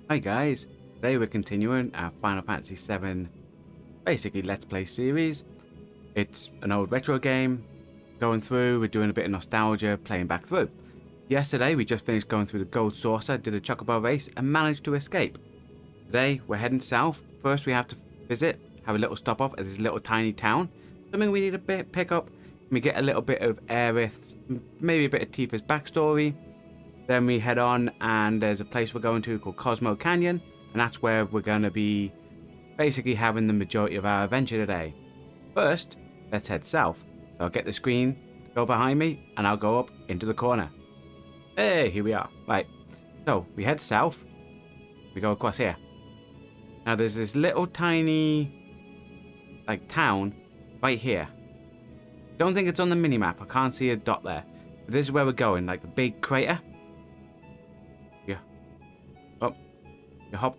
Hi guys, today we're continuing our Final Fantasy VII basically Let's Play series. It's an old retro game, going through, we're doing a bit of nostalgia, playing back through. Yesterday we just finished going through the Gold Saucer, did a Chocobo race and managed to escape. Today we're heading south. First we have to have a little stop off at this little tiny town. Something we need to pick up. We get a little bit of Aerith's, maybe a bit of Tifa's backstory. Then we head on and there's a place we're going to called Cosmo Canyon, and that's where we're going to be basically having the majority of our adventure today. First, let's head south. So I'll get the screen to go behind me and I'll go up into the corner. Hey, here we are. Right, so we head south. We go across here. Now there's this little tiny town right here. Don't think it's on the minimap. I can't see a dot there. But this is where we're going, like the big crater. Yeah. Oh. You hop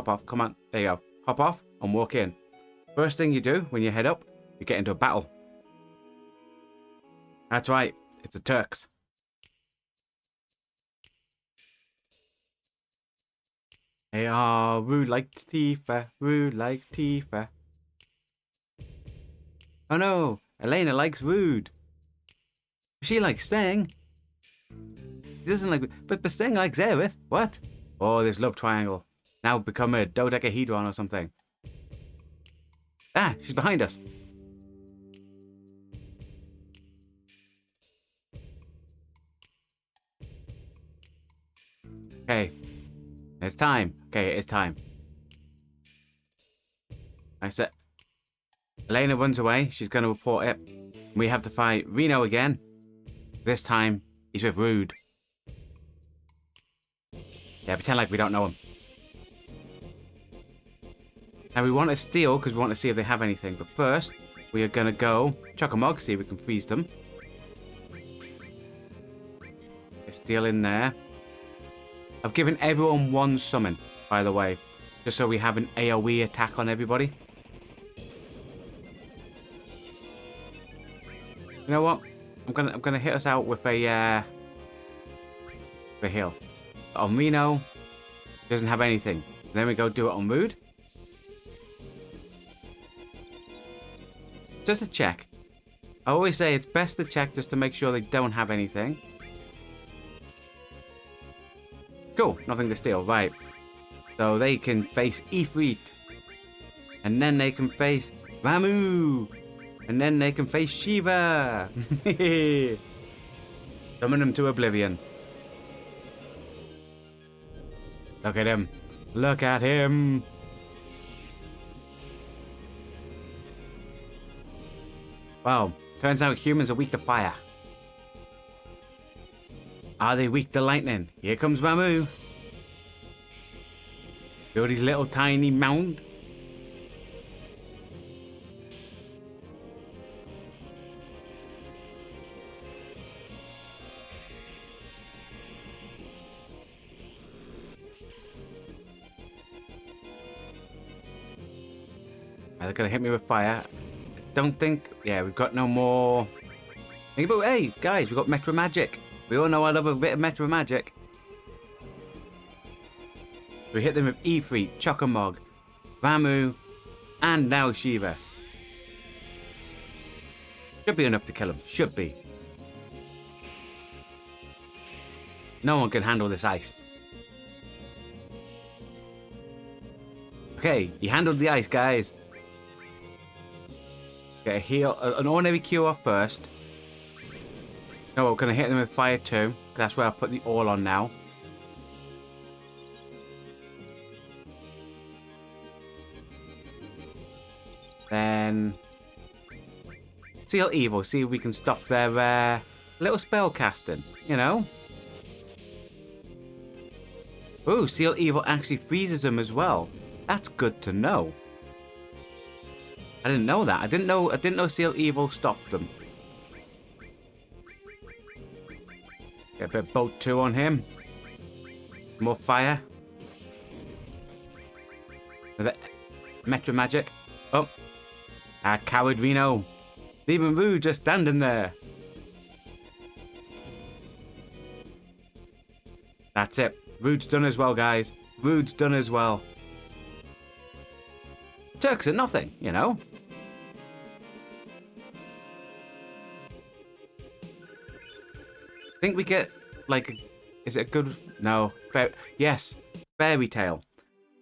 off. Come on. There you go. Hop off and walk in. First thing you do when you head up, you get into a battle. That's right. It's the Turks. They are rude like Tifa. Rude like Tifa. Oh no. Elena likes Rude. She likes Sting. She doesn't like... But Sting likes Aerith. What? Oh, this love triangle. Now become a dodecahedron or something. Ah, she's behind us. Okay. It's time. Okay, it is time. I said... Elena runs away. She's going to report it. We have to fight Reno again. This time, he's with Rude. Yeah, pretend like we don't know him. Now we want to steal because we want to see if they have anything. But first, we are going to go Chocomog, see if we can freeze them. They're still in there. I've given everyone one summon, by the way. Just so we have an AoE attack on everybody. You know what? I'm gonna hit us out with a heal. On Reno, doesn't have anything. Then we go do it on Rude. Just to check. I always say it's best to check just to make sure they don't have anything. Cool, nothing to steal, right. So they can face Ifrit. And then they can face Ramu. And then they can face Shiva. Summon them to oblivion. Look at him. Look at him. Wow. Turns out humans are weak to fire. Are they weak to lightning? Here comes Ramu. Build his little tiny mound. They're gonna hit me with fire. I don't think... Yeah, we've got no more... But hey, guys, we've got Metro Magic. We all know I love a bit of Metro Magic. We hit them with Ifrit, Chocomog, Ramu, and now Shiva. Should be enough to kill him. Should be. No one can handle this ice. Okay, he handled the ice, guys. Get a heal, an ordinary cure first. No, we're going to hit them with fire too. That's where I've put the all on now. Then... Seal Evil, see if we can stop their little spell casting, you know? Ooh, Seal Evil actually freezes them as well. That's good to know. I didn't know that. I didn't know Seal Evil stopped them. Get a bit of Bolt 2 on him. More fire. Metro Magic. Oh. Ah, coward Reno. Leaving Rude just standing there. That's it. Rude's done as well, guys. Rude's done as well. Turks are nothing, you know. I think we get, like, is it a good... No. Yes. Fairy Tale.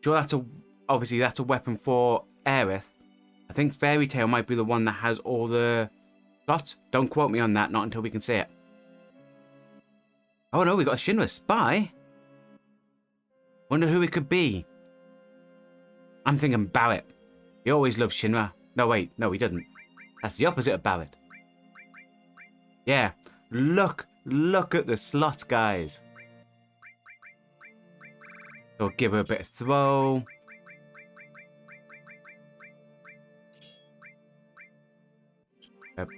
Sure, that's a... Obviously, that's a weapon for Aerith. I think Fairy Tale might be the one that has all the slots. Don't quote me on that, not until we can see it. Oh no, we got a Shinra spy. Wonder who it could be. I'm thinking Barrett. He always loved Shinra. No, wait. No, he didn't. That's the opposite of Barrett. Yeah. Look at the slots, guys. So give her a bit of throw.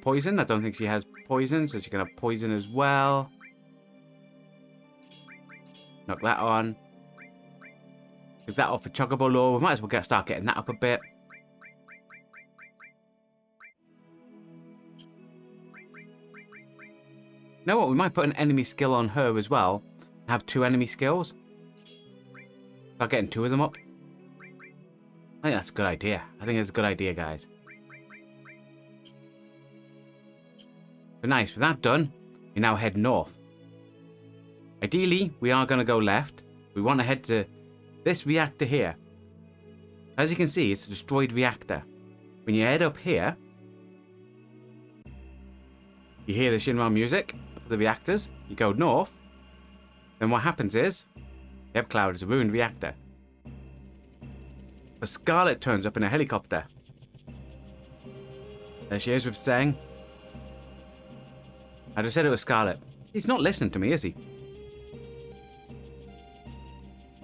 Poison. I don't think she has poison, so she can have poison as well. Knock that on. Give that off for Chocobo Lore. We might as well start getting that up a bit. You know what? We might put an enemy skill on her as well. Have 2 enemy skills. Start getting 2 of them up. I think that's a good idea. I think it's a good idea, guys. But nice. With that done, we now head north. Ideally, we are going to go left. We want to head to this reactor here. As you can see, it's a destroyed reactor. When you head up here, you hear the Shinra music for the reactors. You go north. Then what happens is, you have Cloud, it's a ruined reactor. But Scarlet turns up in a helicopter. There she is with Zeng. I just said it was Scarlet. He's not listening to me, is he?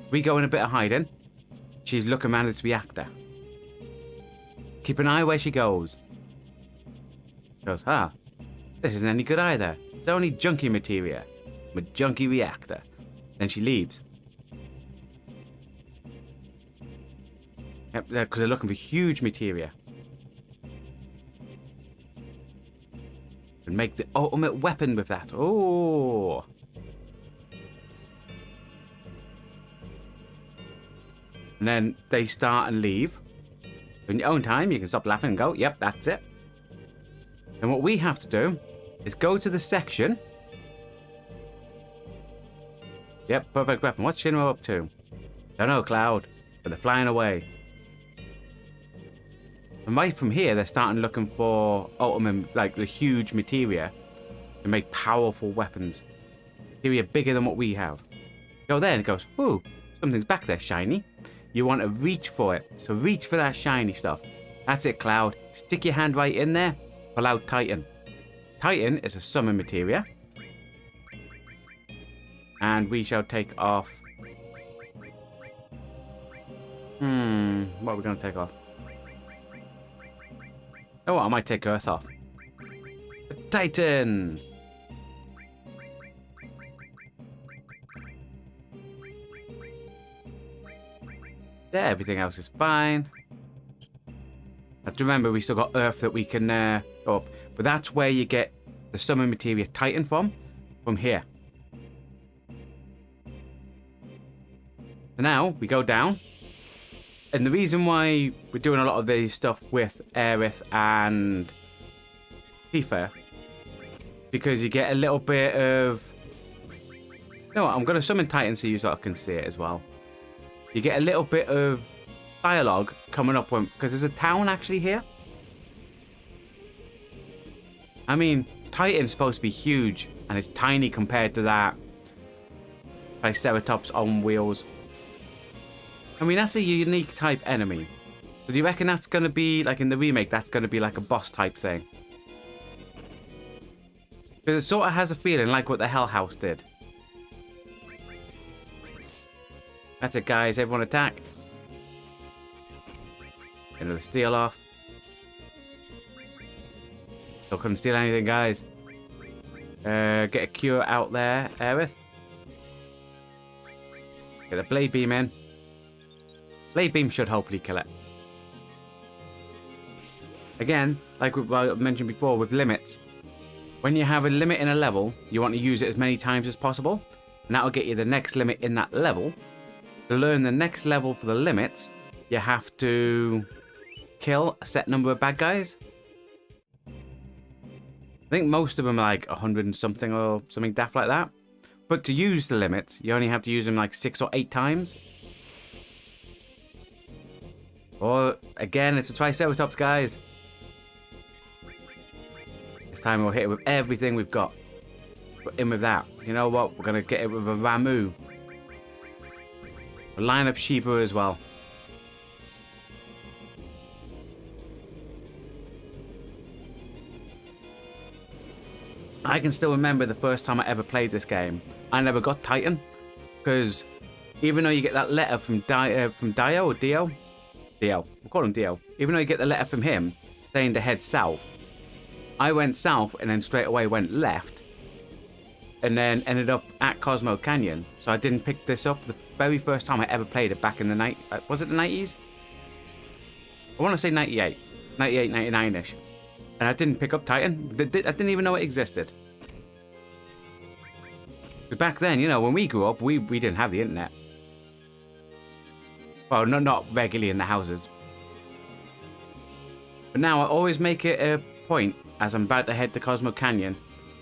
We go in a bit of hiding. She's looking around this reactor. Keep an eye where she goes. She goes, this isn't any good either. It's only junky materia. A junky reactor. Then she leaves. Yep, because they're looking for huge materia. And make the ultimate weapon with that. Oh. And then they start and leave. In your own time, you can stop laughing and go, yep, that's it. And what we have to do is go to the section. Yep, perfect weapon. What's Shinra up to? Don't know, Cloud. But they're flying away. And right from here, they're starting looking for ultimate, like the huge materia to make powerful weapons. Materia bigger than what we have. Go there and it goes, ooh, something's back there, shiny. You want to reach for it. So reach for that shiny stuff. That's it, Cloud. Stick your hand right in there. Pull out Titan. Titan is a summon materia. And we shall take off. What are we going to take off? Oh, I might take Earth off. The Titan! Yeah, everything else is fine. Have to remember we still got Earth that we can go up. But that's where you get the summon materia Titan from here. So now we go down. And the reason why we're doing a lot of this stuff with Aerith and Tifa, because you get a little bit of... You know what, I'm going to summon Titan so you sort of can see it as well. You get a little bit of dialogue coming up when... Because there's a town actually here. I mean, Titan's supposed to be huge, and it's tiny compared to that Triceratops on wheels. I mean, that's a unique type enemy. So do you reckon that's going to be, like in the remake, that's going to be like a boss type thing? Because it sort of has a feeling like what the Hell House did. That's it, guys. Everyone attack. Get another steal off. Still couldn't steal anything, guys. Get a cure out there, Aerith. Get a blade beam in. Blade beam should hopefully kill it. Again, like I mentioned before with limits. When you have a limit in a level, you want to use it as many times as possible. And that will get you the next limit in that level. So To learn the next level for the limits, you have to kill a set number of bad guys. I think most of them are like 100 and something or something daft like that. But to use the limits, you only have to use them like 6 or 8 times. Or, again, it's a Triceratops, guys. This time we'll hit it with everything we've got. But in with that. You know what? We're going to get it with a Ramu. A line up Shiva as well. I can still remember the first time I ever played this game. I never got Titan. Because even though you get that letter from Dio or Dio? Dio. We'll call him Dio. Even though you get the letter from him saying to head south. I went south and then straight away went left. And then ended up at Cosmo Canyon. So I didn't pick this up the very first time I ever played it back in the night. Was it the 90s? I want to say 98. 98, 99-ish. And I didn't pick up Titan. I didn't even know it existed. Because back then, you know, when we grew up, we didn't have the internet. Well, not regularly in the houses. But now I always make it a point, as I'm about to head to Cosmo Canyon,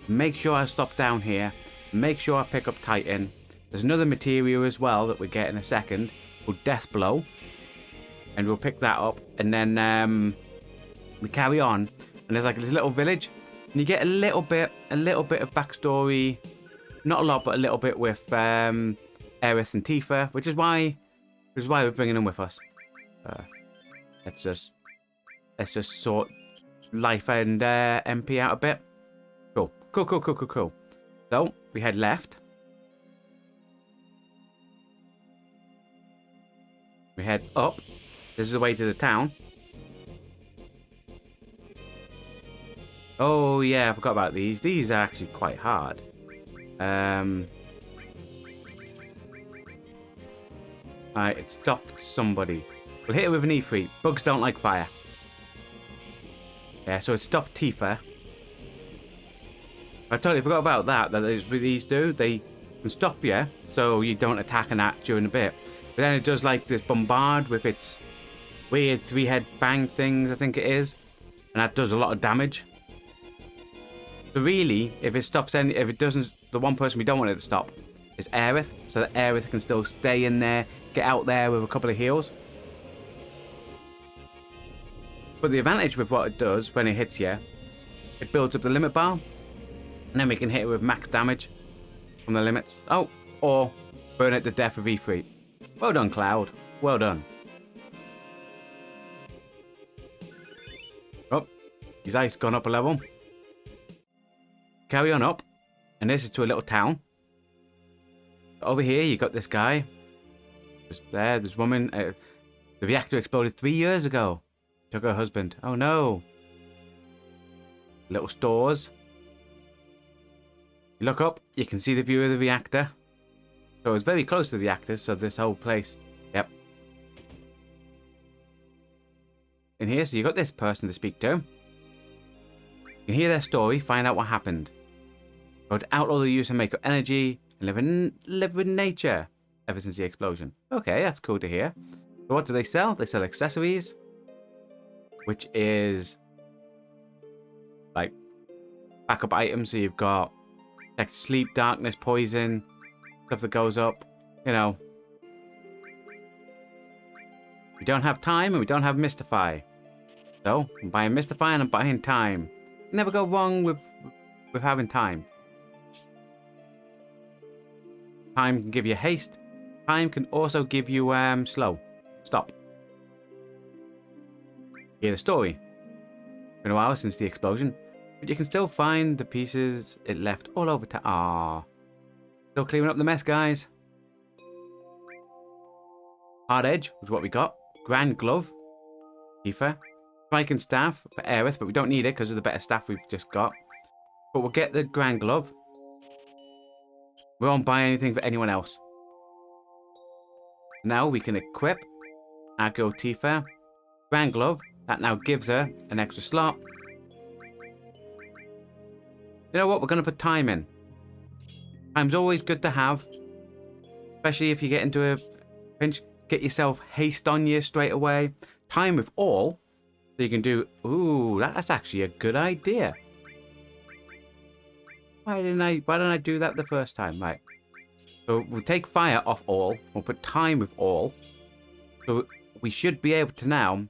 make sure I stop down here, make sure I pick up Titan. There's another material as well that we get in a second, called Death Blow. And we'll pick that up, and then we carry on. And there's like this little village, and you get a little bit of backstory, not a lot, but a little bit with Aerith and Tifa, which is why we're bringing them with us. Let's just sort life and MP out a bit. Cool. So we head left. We head up. This is the way to the town. Oh yeah, I forgot about these. These are actually quite hard. Alright, it stopped somebody. We'll hit it with an E3. Bugs don't like fire. Yeah, so it stopped Tifa. I totally forgot about that. That is what these do. They can stop you, so you don't attack and that during a bit. But then it does like this bombard with its weird 3-head fang things, I think it is. And that does a lot of damage. So really, if it doesn't, the one person we don't want it to stop is Aerith, so that Aerith can still stay in there, get out there with a couple of heals. But the advantage with what it does when it hits you, it builds up the limit bar, and then we can hit it with max damage from the limits. Oh, or burn it to death with E3. Well done, Cloud. Well done. Oh, his ice gone up a level. Carry on up, and this is to a little town. Over here, you got this guy. This woman. The reactor exploded 3 years ago. Took her husband. Oh no. Little stores. You look up, you can see the view of the reactor. So it's very close to the reactor, so this whole place. Yep. In here, so you got this person to speak to. You can hear their story, find out what happened. Go to outlaw the use of makeup energy and live with nature ever since the explosion. Okay, that's cool to hear. So what do they sell? They sell accessories, which is like backup items. So you've got like sleep, darkness, poison, stuff that goes up. You know, we don't have time and we don't have Mystify. So I'm buying Mystify and I'm buying time. Never go wrong with having time. Time can give you haste. Time can also give you stop. Hear the story. Been a while since the explosion, but you can still find the pieces it left all over town. Ah, still clearing up the mess, guys. Hard Edge was what we got. Grand Glove, Tifa. Spike and Staff for Aerith, but we don't need it because of the better staff we've just got. But we'll get the Grand Glove. We won't buy anything for anyone else. Now we can equip our girl Tifa. Grand Glove. That now gives her an extra slot. You know what? We're going to put time in. Time's always good to have. Especially if you get into Pinch, get yourself haste on you straight away. Time with all. So you can do... Ooh, that's actually a good idea. Why didn't I do that the first time? Right. So we'll take fire off all. We'll put time with all. So we should be able to now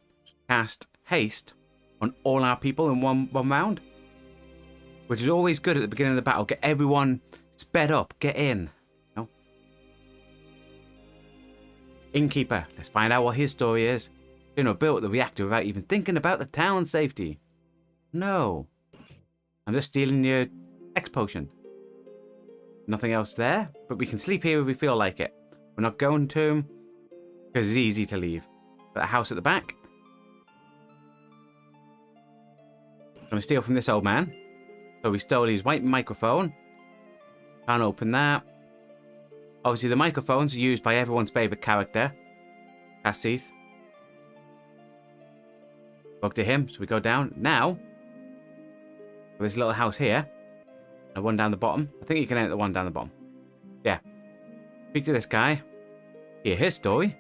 cast haste on all our people in one round. Which is always good at the beginning of the battle. Get everyone sped up. Get in. No. Innkeeper. Let's find out what his story is. You know, built the reactor without even thinking about the town's safety. No. I'm just stealing your X potion. Nothing else there, but we can sleep here if we feel like it. We're not going to, because it's easy to leave. But a house at the back. I'm going to steal from this old man. So we stole his white microphone. Can't open that. Obviously the microphones are used by everyone's favourite character. Cassith. Spoke to him, so we go down. Now, there's a little house here. And one down the bottom. I think you can enter the one down the bottom. Yeah. Speak to this guy. Hear his story.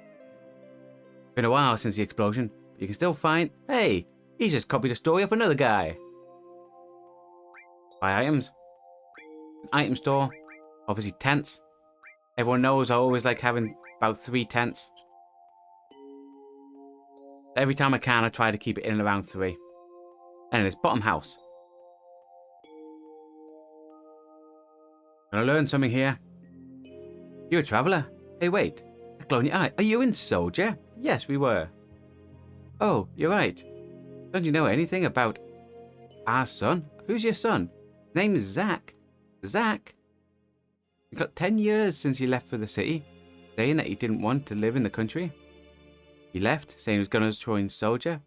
Been a while since the explosion. But you can still find... Hey, he's just copied a story of another guy. Buy items. An item store. Obviously tents. Everyone knows I always like having about 3 tents. Every time I can, I try to keep it in and around 3. And this bottom house. Gonna learn something here. You a traveller? Hey, wait. A glow in your eye. Are you in Soldier? Yes, we were. Oh, you're right. Don't you know anything about our son? Who's your son? Name's Zach. Zach? It got 10 years since he left for the city, saying that he didn't want to live in the country. He left, saying he was going to join Soldier.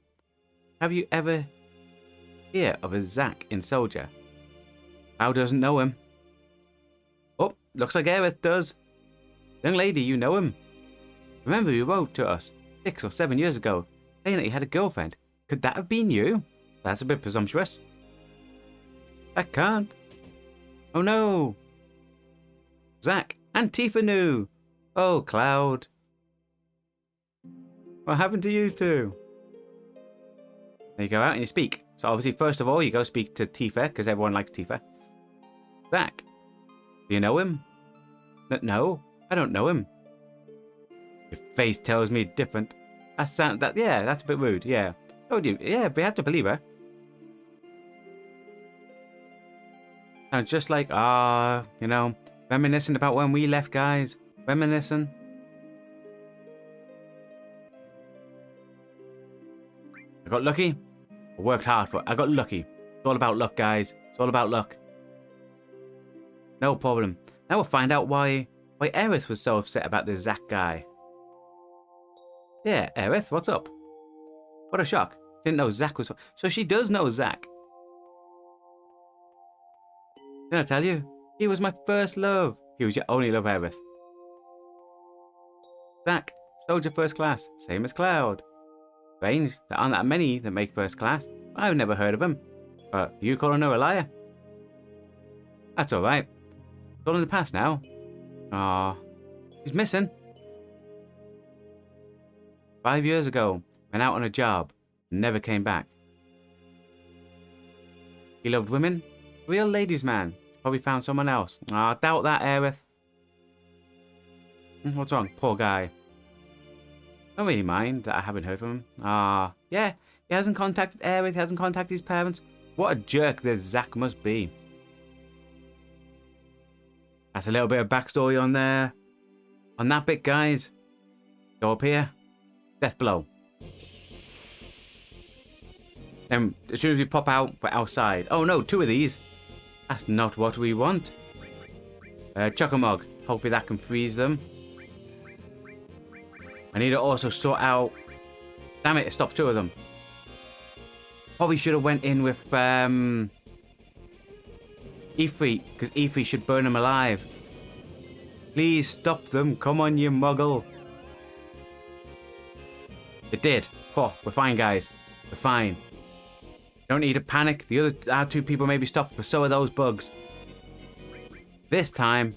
Have you ever heard of a Zach in Soldier? How doesn't know him? Oh, looks like Aerith does. Young lady, you know him. Remember you wrote to us 6 or 7 years ago, saying that he had a girlfriend. Could that have been you? That's a bit presumptuous. I can't. Oh no. Zach and Tifa knew. Oh, Cloud. What happened to you two? There you go out and you speak. So obviously, first of all, you go speak to Tifa, because everyone likes Tifa. Zach, do you know him? No, I don't know him. Your face tells me different. That's a bit rude, yeah. Told you, yeah, but you have to believe her. And just like, you know, reminiscing about when we left, guys. Reminiscing. I got lucky. I worked hard for it. I got lucky. It's all about luck, guys. It's all about luck. No problem. Now we'll find out why Aerith was so upset about this Zach guy. Yeah, Aerith, what's up? What a shock. Didn't know Zach was... So she does know Zach. Didn't I tell you? He was my first love. He was your only love, Aerith. Zach, Soldier First Class. Same as Cloud. Strange, there aren't that many that make first class. I've never heard of him. But you calling her a liar? That's alright. It's all in the past now. Aw, he's missing. 5 years ago, went out on a job, and never came back. He loved women. Real ladies' man. Probably found someone else. I doubt that, Aerith. What's wrong? Poor guy. Don't really mind that I haven't heard from him. Yeah. He hasn't contacted Aerith. He hasn't contacted his parents. What a jerk this Zach must be. That's a little bit of backstory on there. On that bit, guys. Go up here. Death blow. Then as soon as we pop out, we're outside. Oh no, 2 of these. That's not what we want. Chocolate. Hopefully that can freeze them. I need to also sort out... Damn it, stopped 2 of them. Probably should have went in with E3, because E3 should burn them alive. Please stop them. Come on, you muggle. It did. Oh, we're fine, guys. We're fine. Don't need to panic. Our 2 people may be stopped, but so are those bugs. This time,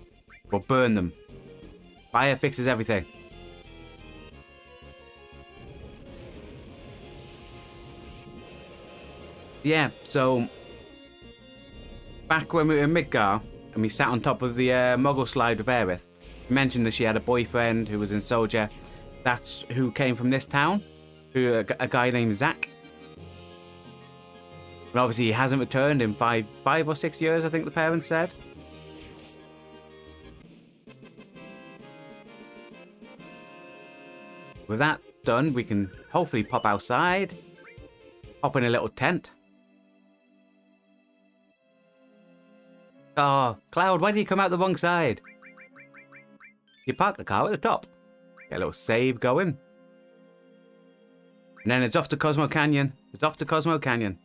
we'll burn them. Fire fixes everything. Yeah, so back when we were in Midgar and we sat on top of the Muggle slide with Aerith, we mentioned that she had a boyfriend who was in Soldier. That's who came from this town, a guy named Zach. And obviously he hasn't returned in five or 6 years, I think the parents said. With that done, we can hopefully pop outside, hop in a little tent. Oh, Cloud, why did you come out the wrong side? You parked the car at the top. Get a little save going. And then it's off to Cosmo Canyon. It's off to Cosmo Canyon.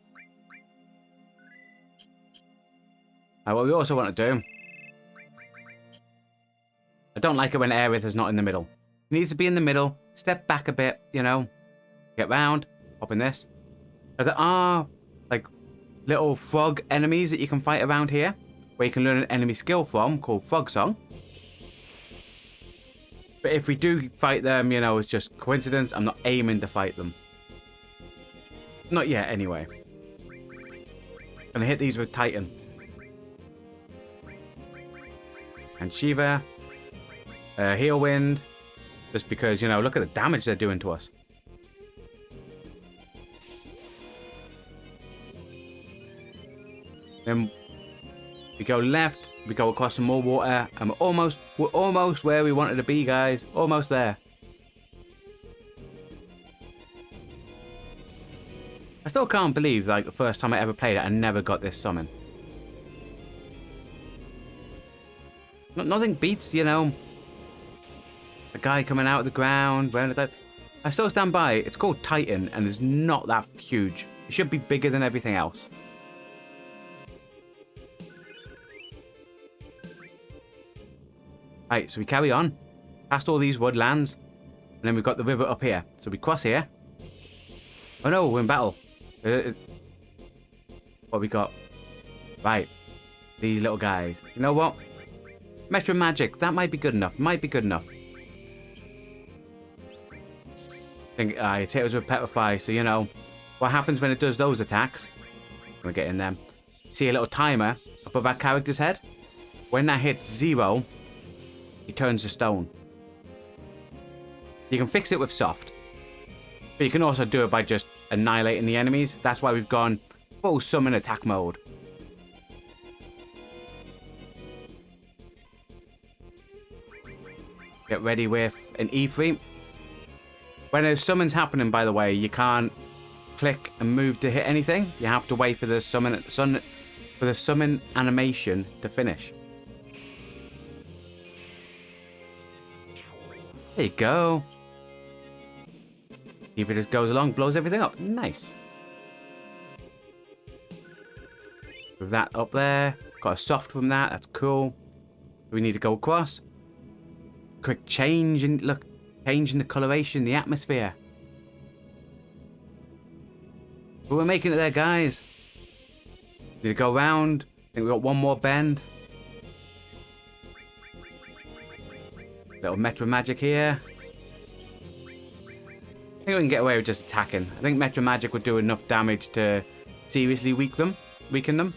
Now, what we also want to do... I don't like it when Aerith is not in the middle. It needs to be in the middle. Step back a bit, you know. Get round. Hop in this. There are, like, little frog enemies that you can fight around here, where you can learn an enemy skill from, called Frog Song. But if we do fight them, you know, it's just coincidence. I'm not aiming to fight them. Not yet, anyway. Gonna hit these with Titan. And Shiva. Heal Wind. Just because, you know, look at the damage they're doing to us. Then we go left, we go across some more water, and we're almost where we wanted to be, guys. Almost there. I still can't believe, like, the first time I ever played it, I never got this summon. Nothing beats, you know, a guy coming out of the ground, wearing a type. I still stand by, it's called Titan, and it's not that huge. It should be bigger than everything else. Right, so we carry on, past all these woodlands, and then we've got the river up here. So we cross here. Oh no, we're in battle. What we got? Right, these little guys. You know what? Metro Magic, that might be good enough. Might be good enough. I think it hit us with Petrify, so you know what happens when it does those attacks. I'm gonna get in them. See a little timer above our character's head? When that hits 0, he turns to stone. You can fix it with soft, but you can also do it by just annihilating the enemies. That's why we've gone full summon attack mode. Get ready with an E3. When a summon's happening, by the way, you can't click and move to hit anything. You have to wait for the summon animation to finish. There you go. If it just goes along, blows everything up. Nice. With that up there, got a soft from that. That's cool. We need to go across. Quick change in look, change in the coloration, the atmosphere. But we're making it there, guys. Need to go round. I think we got one more bend. Little Metro Magic here. I think we can get away with just attacking. I think Metro Magic would do enough damage to seriously weaken them.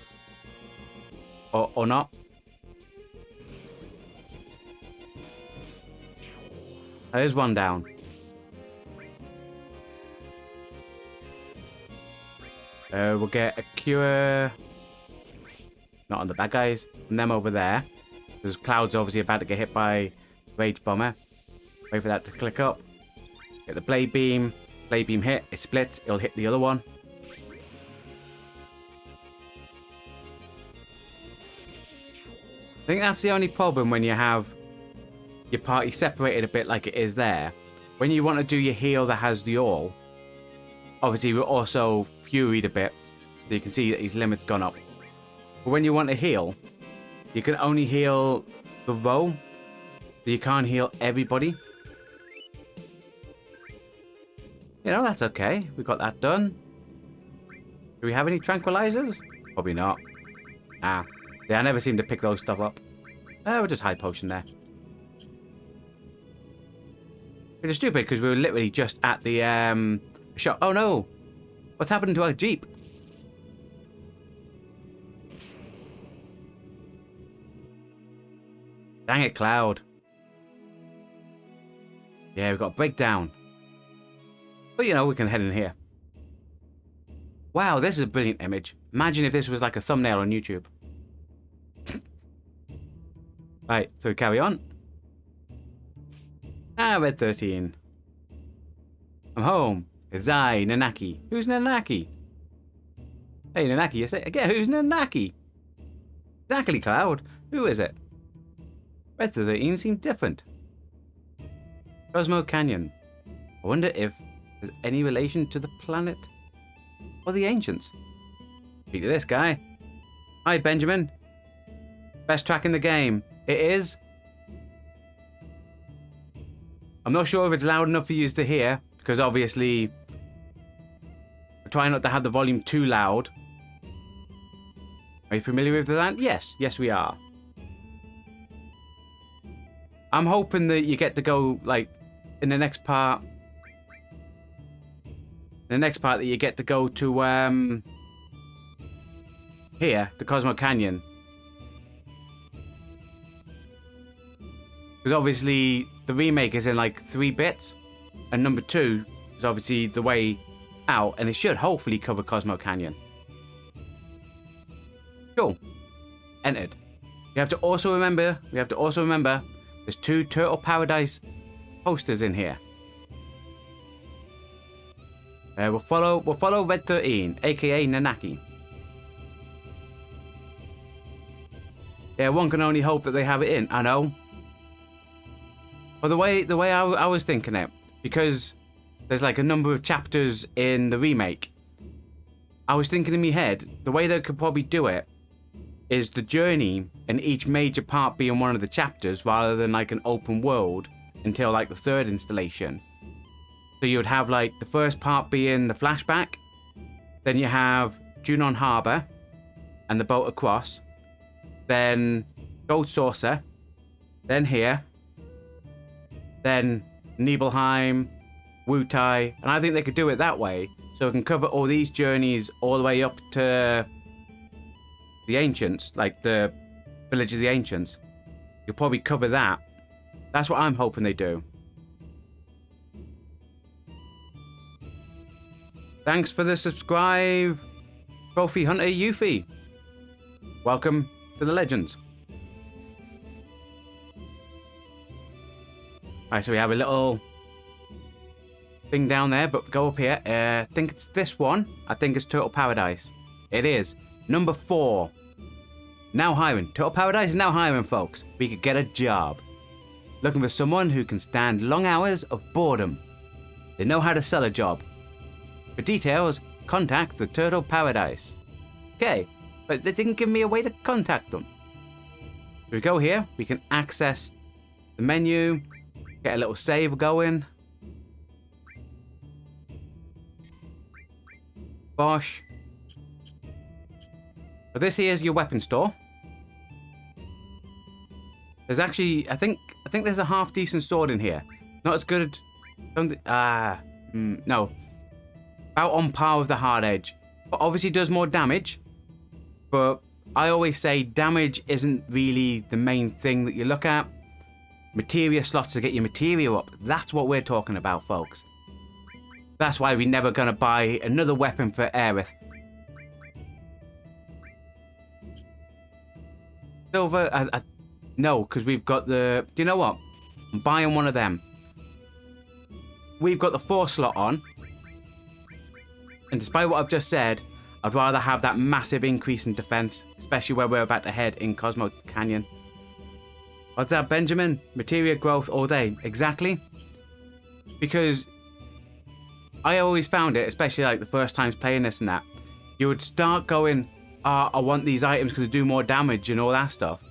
Or not. There's one down. We'll get a cure. Not on the bad guys. And them over there. There's Cloud's obviously about to get hit by Rage Bomber. Wait for that to click up. Get the Blade Beam. Blade Beam hit. It splits. It'll hit the other one. I think that's the only problem when you have your party separated a bit like it is there. When you want to do your heal that has the all, obviously we're also furied a bit. So you can see that his limit's gone up. But when you want to heal, you can only heal the row. So you can't heal everybody. You know, that's okay. We got that done. Do we have any tranquilizers? Probably not. Yeah, I never seem to pick those stuff up. We'll just high potion there. Which is stupid because we were literally just at the shop. Oh no! What's happened to our Jeep? Dang it, Cloud. Yeah, we've got a breakdown. But, you know, we can head in here. Wow, this is a brilliant image. Imagine if this was like a thumbnail on YouTube. Right, so we carry on. Red 13. I'm home. It's I, Nanaki. Who's Nanaki? Hey, Nanaki, you say again, who's Nanaki? Exactly, Cloud. Who is it? Red 13 seems different. Cosmo Canyon. I wonder if there's any relation to the planet or the ancients. Speak to this guy. Hi, Benjamin. Best track in the game. It is. I'm not sure if it's loud enough for you to hear, because obviously I try not to have the volume too loud. Are you familiar with that? Yes. Yes, we are. I'm hoping that you get to go, like, in the next part. The next part that you get to go to, here, the Cosmo Canyon. Because obviously the remake is in like 3 bits, and number 2 is obviously the way out, and it should hopefully cover Cosmo Canyon. Cool. Entered. We have to also remember there's 2 Turtle Paradise posters in here. We'll follow Red 13, aka Nanaki. Yeah, one can only hope that they have it in. I know. Well, the way I was thinking it, because there's like a number of chapters in the remake, I was thinking in my head, the way they could probably do it is the journey and each major part being one of the chapters rather than like an open world until like the 3rd installation. So you would have like the first part being the flashback, then you have Junon Harbor and the boat across, then Gold Saucer, then here, then Nibelheim, Wutai, and I think they could do it that way, so it can cover all these journeys all the way up to the Ancients, like the Village of the Ancients. You'll probably cover that. That's what I'm hoping they do. Thanks for the subscribe, Trophy Hunter Yuffie. Welcome to the Legends. Alright, so we have a little thing down there, but go up here. I think it's this one. I think it's Turtle Paradise. It is. Number 4. Now hiring. Turtle Paradise is now hiring, folks. We could get a job. Looking for someone who can stand long hours of boredom. They know how to sell a job. For details, contact the Turtle Paradise. Okay, but they didn't give me a way to contact them. If we go here, we can access the menu, get a little save going. Bosh. So this here is your weapon store. There's actually, I think there's a half decent sword in here. Not as good. No. About on par with the hard edge, but obviously does more damage. But I always say damage isn't really the main thing that you look at. Materia slots to get your materia up. That's what we're talking about, folks. That's why we're never gonna buy another weapon for Aerith. Silver, no, because we've got the. Do you know what? I'm buying one of them. We've got the 4 slot on. And despite what I've just said, I'd rather have that massive increase in defense, especially where we're about to head in Cosmo Canyon. What's that, Benjamin? Materia growth all day. Exactly. Because I always found it, especially like the first times playing this and that, you would start going, I want these items because they do more damage and all that stuff.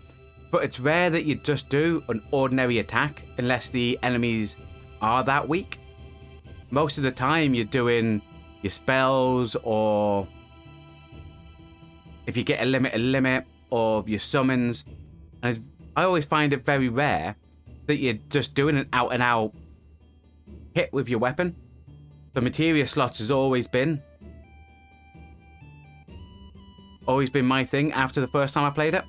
But it's rare that you just do an ordinary attack unless the enemies are that weak. Most of the time you're doing your spells, or if you get a limit, or your summons. And I always find it very rare that you're just doing an out and out hit with your weapon. The materia slots has always been my thing after the first time I played it.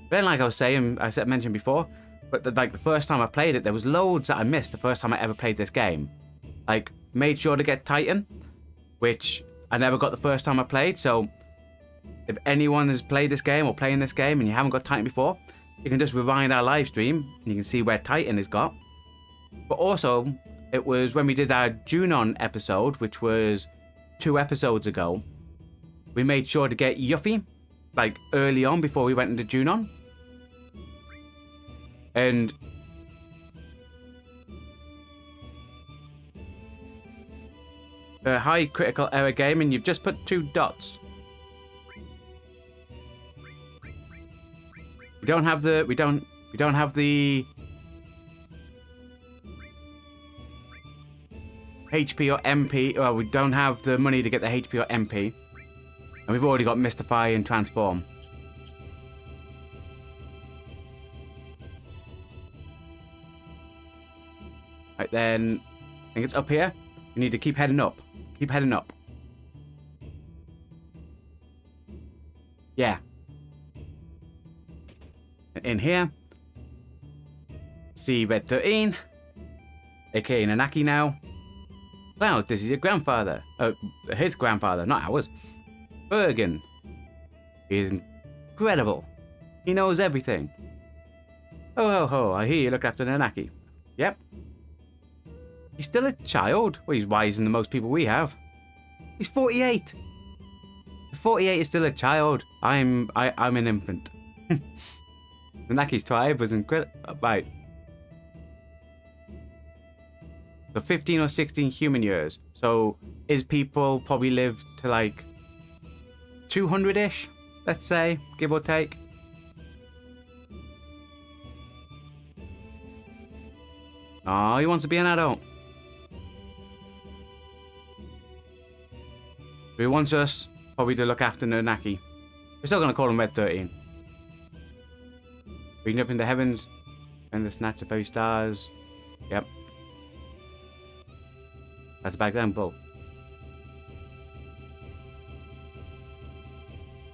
Then, like I was saying, mentioned before, but like the first time I played it, there was loads that I missed the first time I ever played this game. Like, made sure to get Titan, which I never got the first time I played. So, if anyone has played this game or playing this game and you haven't got Titan before, you can just rewind our live stream and you can see where Titan is got. But also, it was when we did our Junon episode, which was 2 episodes ago. We made sure to get Yuffie, like early on before we went into Junon. And a high critical error game, and you've just put 2 dots. We don't have the HP or MP. Well, we don't have the money to get the HP or MP. And we've already got Mystify and Transform. Right then, I think it's up here. We need to keep heading up. Keep heading up. Yeah. In here, see Red 13, aka Nanaki now. Cloud, this is your grandfather. Oh, his grandfather, not ours. Bergen. He is incredible. He knows everything. Ho ho ho, I hear you look after Nanaki. Yep. He's still a child. Well, he's wiser than most people we have. He's 48. 48 is still a child. I'm an infant. Nanaki's tribe was incredible. Right. So 15 or 16 human years. So his people probably lived to like 200-ish, let's say, give or take. Oh, he wants to be an adult. He wants us probably to look after Nanaki. We're still going to call him Red 13. Reaching up in the heavens and the snatch of very stars. Yep. That's back then, Bull.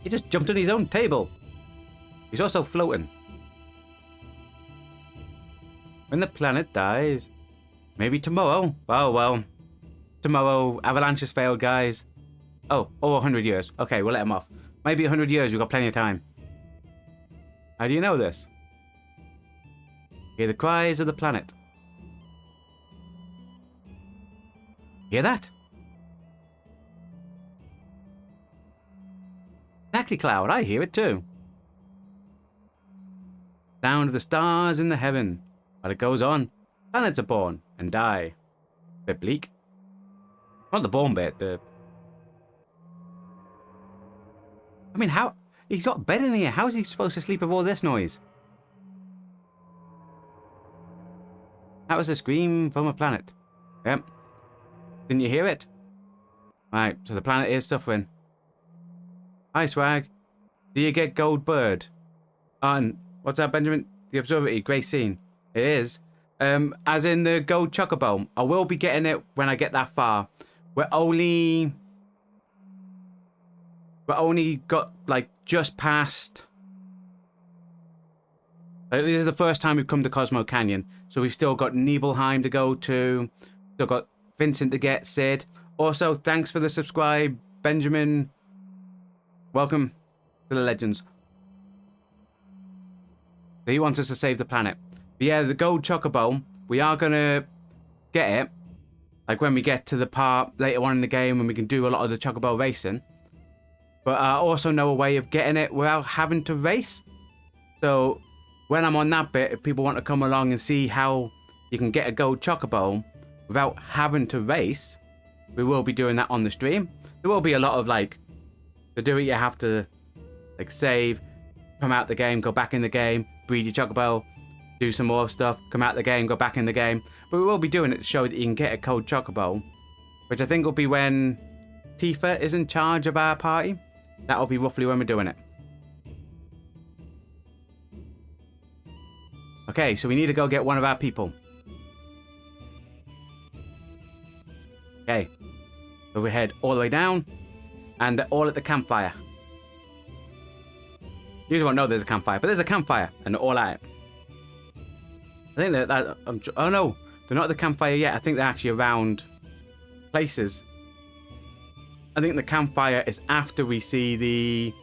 He just jumped on his own table. He's also floating. When the planet dies, maybe tomorrow. Oh, well. Tomorrow, avalanche has failed, guys. Oh, 100 years. Okay, we'll let him off. Maybe 100 years, we've got plenty of time. How do you know this? Hear the cries of the planet. Hear that? Exactly, Cloud. I hear it too. Sound of the stars in the heaven. But it goes on. Planets are born and die. Bit bleak. Not the born bit, I mean, how... He's got a bed in here. How is he supposed to sleep with all this noise? That was a scream from a planet. Yep. Didn't you hear it? Right, so the planet is suffering. Hi, Swag. Do you get Gold Bird? And what's that, Benjamin? The observatory, great scene. It is. As in the Gold Chocobo. I will be getting it when I get that far. We're only got, like, just past... This is the first time we've come to Cosmo Canyon. So we've still got Nibelheim to go to. Still got Vincent to get, Sid. Also, thanks for the subscribe, Benjamin. Welcome to the legends. So he wants us to save the planet. But yeah, the Gold Chocobo, we are going to get it. Like when we get to the part later on in the game when we can do a lot of the Chocobo racing. But I also know a way of getting it without having to race. So when I'm on that bit, if people want to come along and see how you can get a Gold Chocobo without having to race, we will be doing that on the stream. There will be a lot of, like, to do it you have to, like, save, come out the game, go back in the game, breed your Chocobo, do some more stuff, come out the game, go back in the game. But we will be doing it to show that you can get a Gold Chocobo, which I think will be when Tifa is in charge of our party. That'll be roughly when we're doing it. Okay, so we need to go get one of our people. Okay, so we head all the way down, and they're all at the campfire. usually won't know there's a campfire, but there's a campfire, and all out. I think that oh no, they're not at the campfire yet. I think they're actually around places. I think the campfire is after we see the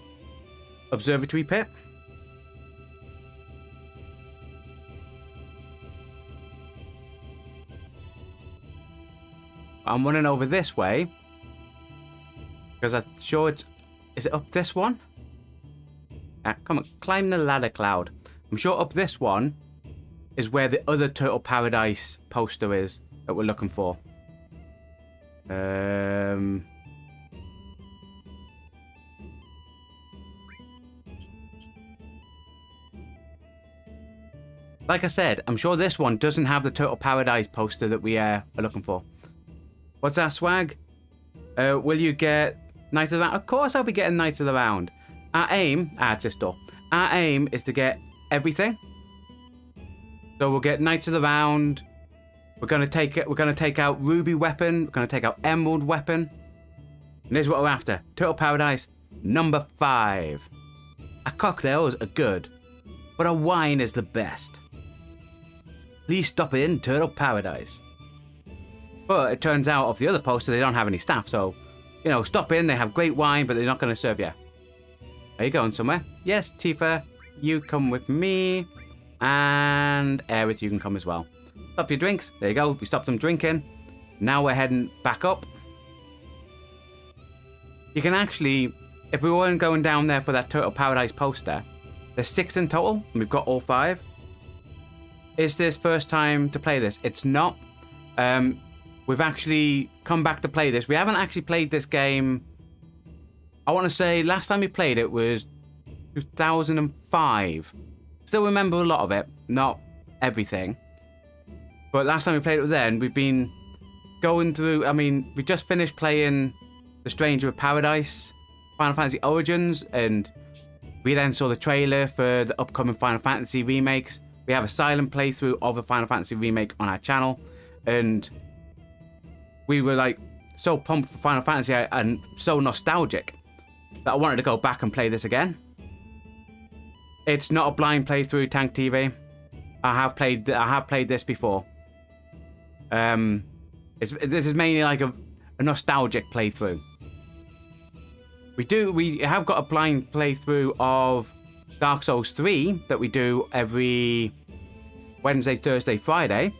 observatory pit. I'm running over this way because I'm sure it's... Is it up this one? Come on, climb the ladder, Cloud. I'm sure up this one is where the other Turtle Paradise poster is that we're looking for. Like I said, I'm sure this one doesn't have the Turtle Paradise poster that we are looking for. What's that, Swag? Will you get Knights of the Round? Of course I'll be getting Knights of the Round. Our aim... it's this door. Our aim is to get everything. So we'll get Knights of the Round. We're gonna take out Ruby Weapon. We're gonna take out Emerald Weapon. And this is what we're after. Turtle Paradise number 5. Our cocktails are good, but our wine is the best. Please stop in Turtle Paradise. But it turns out, of the other poster, they don't have any staff, so, you know, stop in, they have great wine, but they're not going to serve you. Are you going somewhere? Yes, Tifa, you come with me. And Aerith, you can come as well. Stop your drinks. There you go, we stopped them drinking. Now we're heading back up. You can actually, if we weren't going down there for that Turtle Paradise poster, there's 6 in total, and we've got all 5. Is this first time to play this? It's not. We've actually come back to play this. We haven't actually played this game. I want to say last time we played it was 2005. Still remember a lot of it, not everything. But last time we played it then, we've been going through... I mean, we just finished playing The Stranger of Paradise, Final Fantasy Origins, and we then saw the trailer for the upcoming Final Fantasy remakes. We have a silent playthrough of a Final Fantasy remake on our channel, and we were like so pumped for Final Fantasy and so nostalgic that I wanted to go back and play this again. It's not a blind playthrough, Tank TV. I have played this before. This is mainly like a nostalgic playthrough. We have got a blind playthrough of Dark Souls 3 that we do every Wednesday, Thursday, Friday,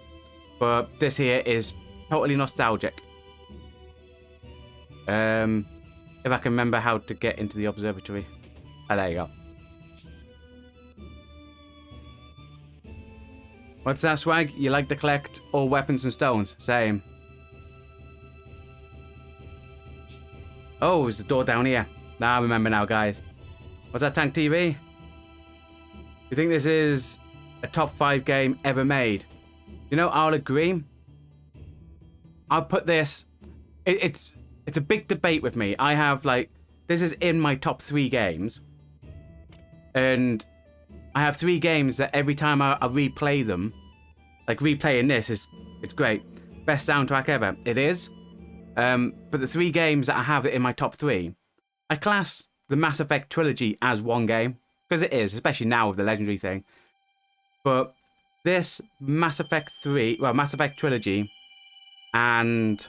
but this here is totally nostalgic. If I can remember how to get into the observatory. Oh, there you go. What's that, Swag? You like to collect all weapons and stones? Same. Oh, there's the door down here. Now I remember now, guys. What's that, Tank TV? You think this is a top 5 game ever made? You know, I'll agree. I'll put this... It's a big debate with me. I have, like... This is in my top 3 games. And I have 3 games that every time I replay them... Like, replaying this it's great. Best soundtrack ever. It is. But the 3 games that I have in my top 3... I class the Mass Effect trilogy as one game. Because it is, especially now with the Legendary thing. But this Mass Effect 3... Well, Mass Effect trilogy... And...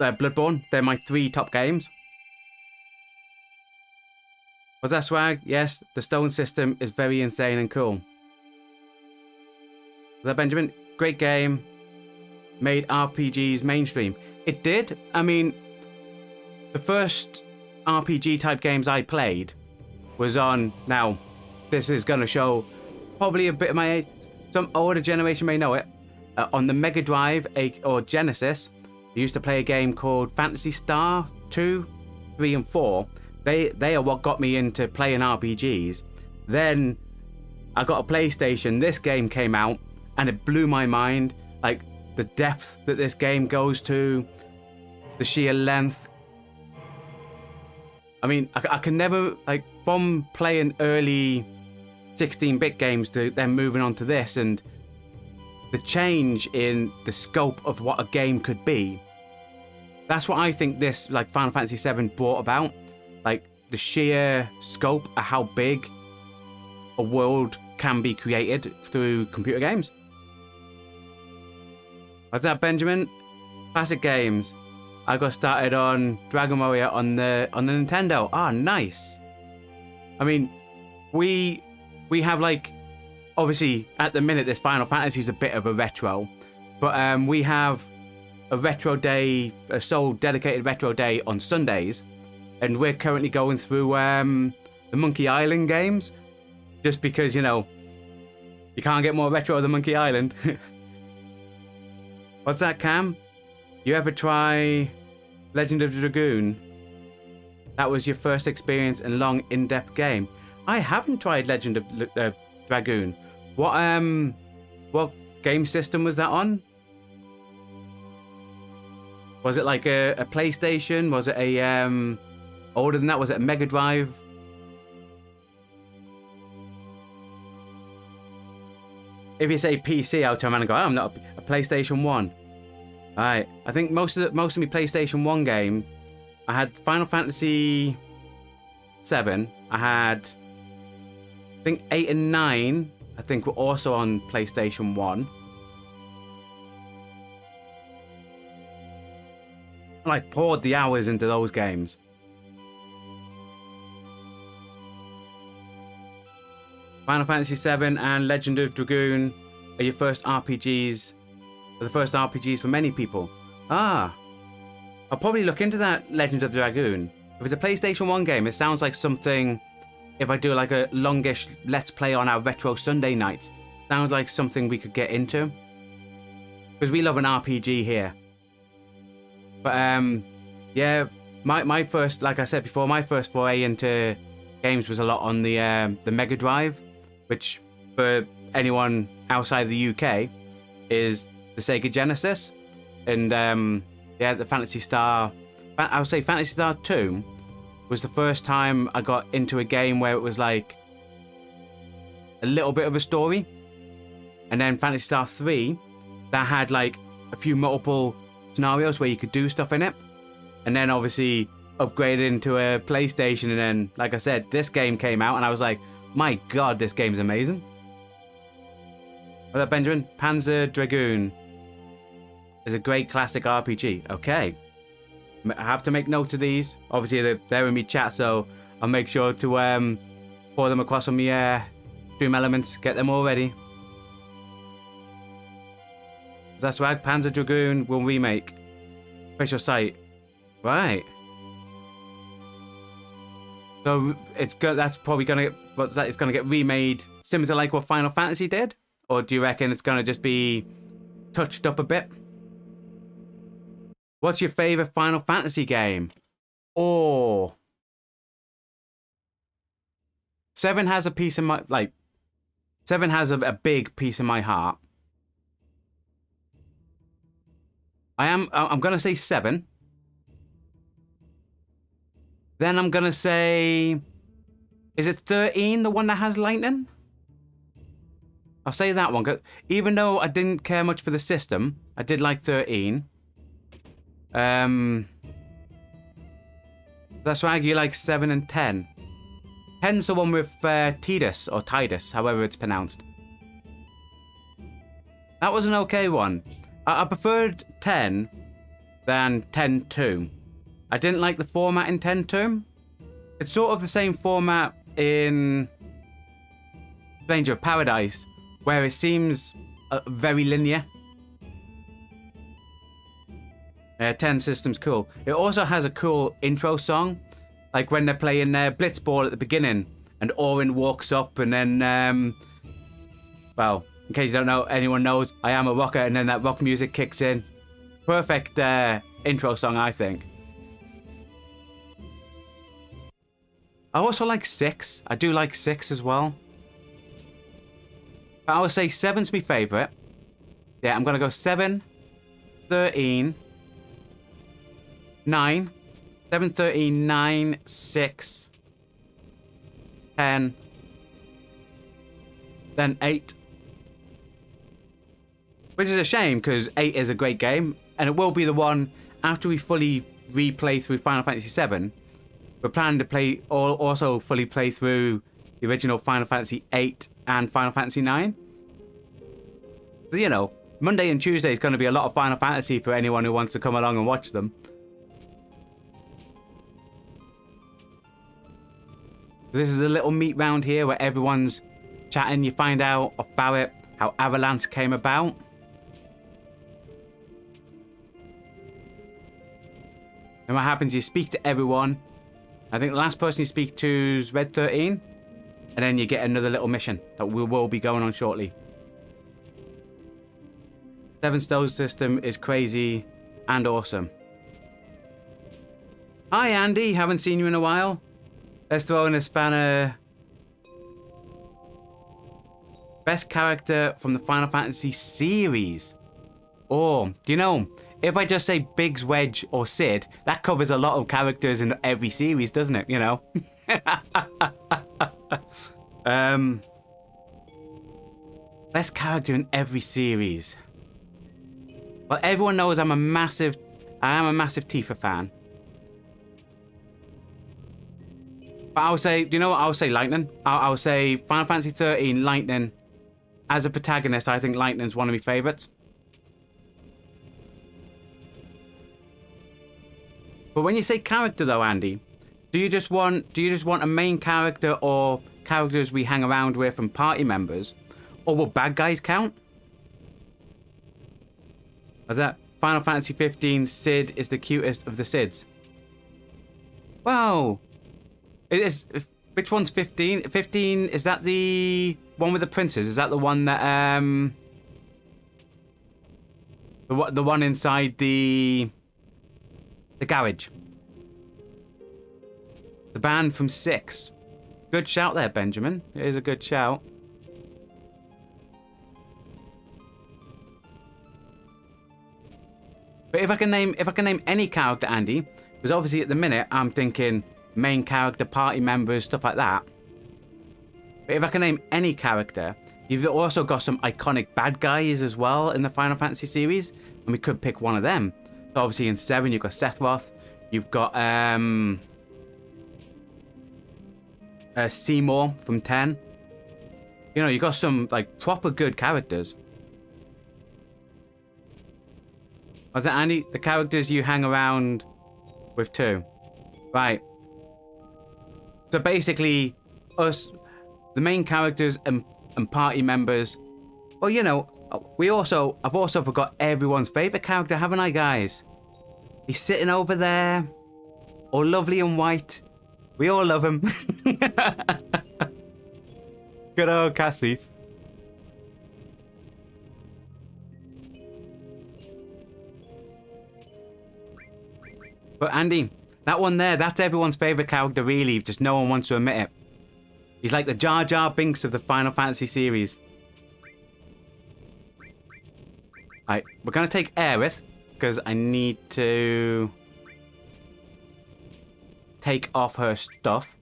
Bloodborne, they're my 3 top games. Was that, Swag? Yes, the stone system is very insane and cool. Was that, Benjamin? Great game. Made RPGs mainstream. It did. I mean, the first RPG type games I played was on... Now, this is going to show probably a bit of my age. Some older generation may know it. On the Mega Drive or Genesis, I used to play a game called Phantasy Star 2, 3 and 4. They are what got me into playing RPGs. Then I got a PlayStation, this game came out, and it blew my mind. Like, the depth that this game goes to, the sheer length. I mean, I can never, like, from playing early 16-bit games to then moving on to this, and the change in the scope of what a game could be. That's what I think this, like, Final Fantasy VII brought about. Like, the sheer scope of how big a world can be created through computer games. What's that, Benjamin? Classic games. I got started on Dragon Warrior on the Nintendo. Ah, nice. I mean, we have like, obviously at the minute this Final Fantasy is a bit of a retro, but we have a retro day, a sole dedicated retro day on Sundays, and we're currently going through the Monkey Island games, just because, you know, you can't get more retro than Monkey Island. What's that, Cam? You ever try Legend of the Dragoon? That was your first experience in long, in-depth game. I haven't tried Legend of Dragoon. What game system was that on? Was it like a PlayStation? Was it a older than that? Was it a Mega Drive? If you say PC, I'll turn around and go, oh, I'm not a PlayStation 1. Alright, I think most of my PlayStation 1 game, I had Final Fantasy 7. I had, I think 8 and 9, I think were also on PlayStation 1. I like poured the hours into those games. Final Fantasy 7 and Legend of Dragoon are your first RPGs, are the first RPGs for many people. Ah, I'll probably look into that Legend of the Dragoon. If it's a PlayStation 1 game, it sounds like something, if I do like a longish Let's Play on our Retro Sunday night, sounds like something we could get into. Because we love an RPG here. But yeah, my first, like I said before, my first foray into games was a lot on the Mega Drive, which for anyone outside the UK is the Sega Genesis. And yeah, the Phantasy Star, I would say Phantasy Star 2 was the first time I got into a game where it was like a little bit of a story. And then Phantasy Star 3, that had like a few multiple scenarios where you could do stuff in it. And then obviously upgraded into a PlayStation, and then, like I said, this game came out and I was like, my god, this game's amazing. What's that, Benjamin? Panzer Dragoon is a great classic RPG. Okay, I have to make note of these. Obviously they're in my chat, so I'll make sure to pour them across on my Stream Elements, get them all ready. That's right, Panzer Dragoon will remake. Special site. Right. So it's good. That's probably gonna get. What's that? It's gonna get remade, similar to like what Final Fantasy did, or do you reckon it's gonna just be touched up a bit? What's your favorite Final Fantasy game? Oh, 7 has a piece of my 7 has a big piece of my heart. I'm gonna say 7. Then I'm gonna say, is it 13, the one that has lightning? I'll say that one. Even though I didn't care much for the system, I did like 13. That's why you like 7 and 10. 10's the one with Tidus, or Tidus, however it's pronounced. That was an okay one. I preferred 10 than 10-2. I didn't like the format in 10-2. It's sort of the same format in Stranger of Paradise, where it seems very linear. 10 system's cool. It also has a cool intro song, like when they're playing Blitzball at the beginning, and Orin walks up, and then, well, in case you don't know, anyone knows, I am a rocker, and then that rock music kicks in. Perfect intro song, I think. I also like 6. I do like 6 as well. But I would say 7's my favourite. Yeah, I'm going to go 7, 13, 9. 7, 13, 9, 6, 10, then 8. Which is a shame, because 8 is a great game, and it will be the one, after we fully replay through Final Fantasy VII, We're planning to also fully play through the original Final Fantasy VIII and Final Fantasy IX. So, you know, Monday and Tuesday is going to be a lot of Final Fantasy for anyone who wants to come along and watch them. This is a little meet round here where everyone's chatting. You find out off Barrett how Avalanche came about. And what happens, you speak to everyone. I think the last person you speak to is Red 13. And then you get another little mission that we will be going on shortly. Seven Stone system is crazy and awesome. Hi Andy, haven't seen you in a while. Let's throw in a spanner. Best character from the Final Fantasy series. Or, do you know, if I just say Biggs, Wedge, or Sid, that covers a lot of characters in every series, doesn't it? You know? Best character in every series. Well, everyone knows I am a massive Tifa fan. But I'll say, do you know what? I'll say Lightning. I'll say Final Fantasy 13, Lightning. As a protagonist, I think Lightning's one of my favourites. But when you say character though, Andy, do you just want a main character or characters we hang around with and party members? Or will bad guys count? What's that? Final Fantasy 15, Sid is the cutest of the Sids. Wow. It is. Which one's 15? 15, is that the one with the princes? Is that the one that the one inside the garage? The band from 6. Good shout there, Benjamin. It is a good shout. But if I can name any character, Andy, because obviously at the minute I'm thinking main character, party members, stuff like that. But if I can name any character, you've also got some iconic bad guys as well in the Final Fantasy series, and we could pick one of them. So obviously in 7 you've got Sephiroth, you've got Seymour from 10. You know, you've got some like proper good characters. What's that, Andy? The characters you hang around with too. Right. So basically, us, the main characters and party members. Well, you know, I've also forgot everyone's favourite character, haven't I, guys? He's sitting over there, all lovely and white. We all love him. Good old Cassie. But Andy, that one there, that's everyone's favourite character really, just no one wants to admit it. He's like the Jar Jar Binks of the Final Fantasy series. Alright, we're going to take Aerith, because I need to take off her stuff.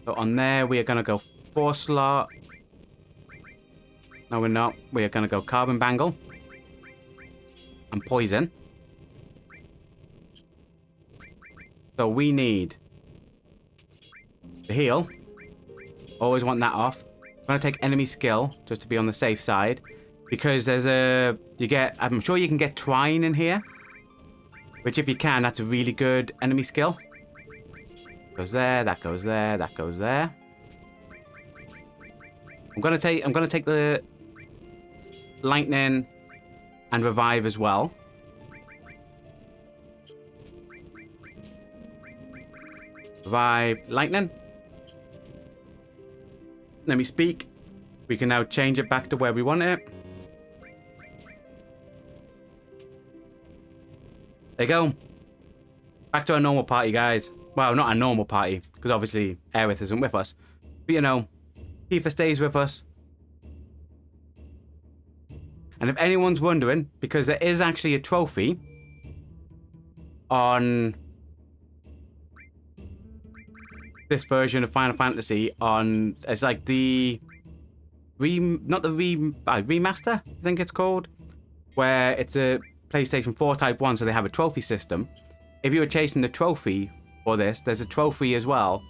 So on there, we are going to go 4 slot. No, we're not. We are going to go Carbon Bangle. And Poison. So we need the heal. Always want that off. I'm going to take enemy skill, just to be on the safe side. Because there's I'm sure you can get Trine in here. Which if you can, that's a really good enemy skill. Goes there, that goes there, that goes there. I'm gonna take the lightning and revive as well. Revive lightning. Let me speak. We can now change it back to where we want it. There you go. Back to our normal party, guys. Well, not our normal party, because obviously Aerith isn't with us. But you know, Tifa stays with us. And if anyone's wondering, because there is actually a trophy on this version of Final Fantasy on, it's like the remaster, I think it's called, where it's a PlayStation 4 Type 1, so they have a trophy system. If you were chasing the trophy for this, there's a trophy as well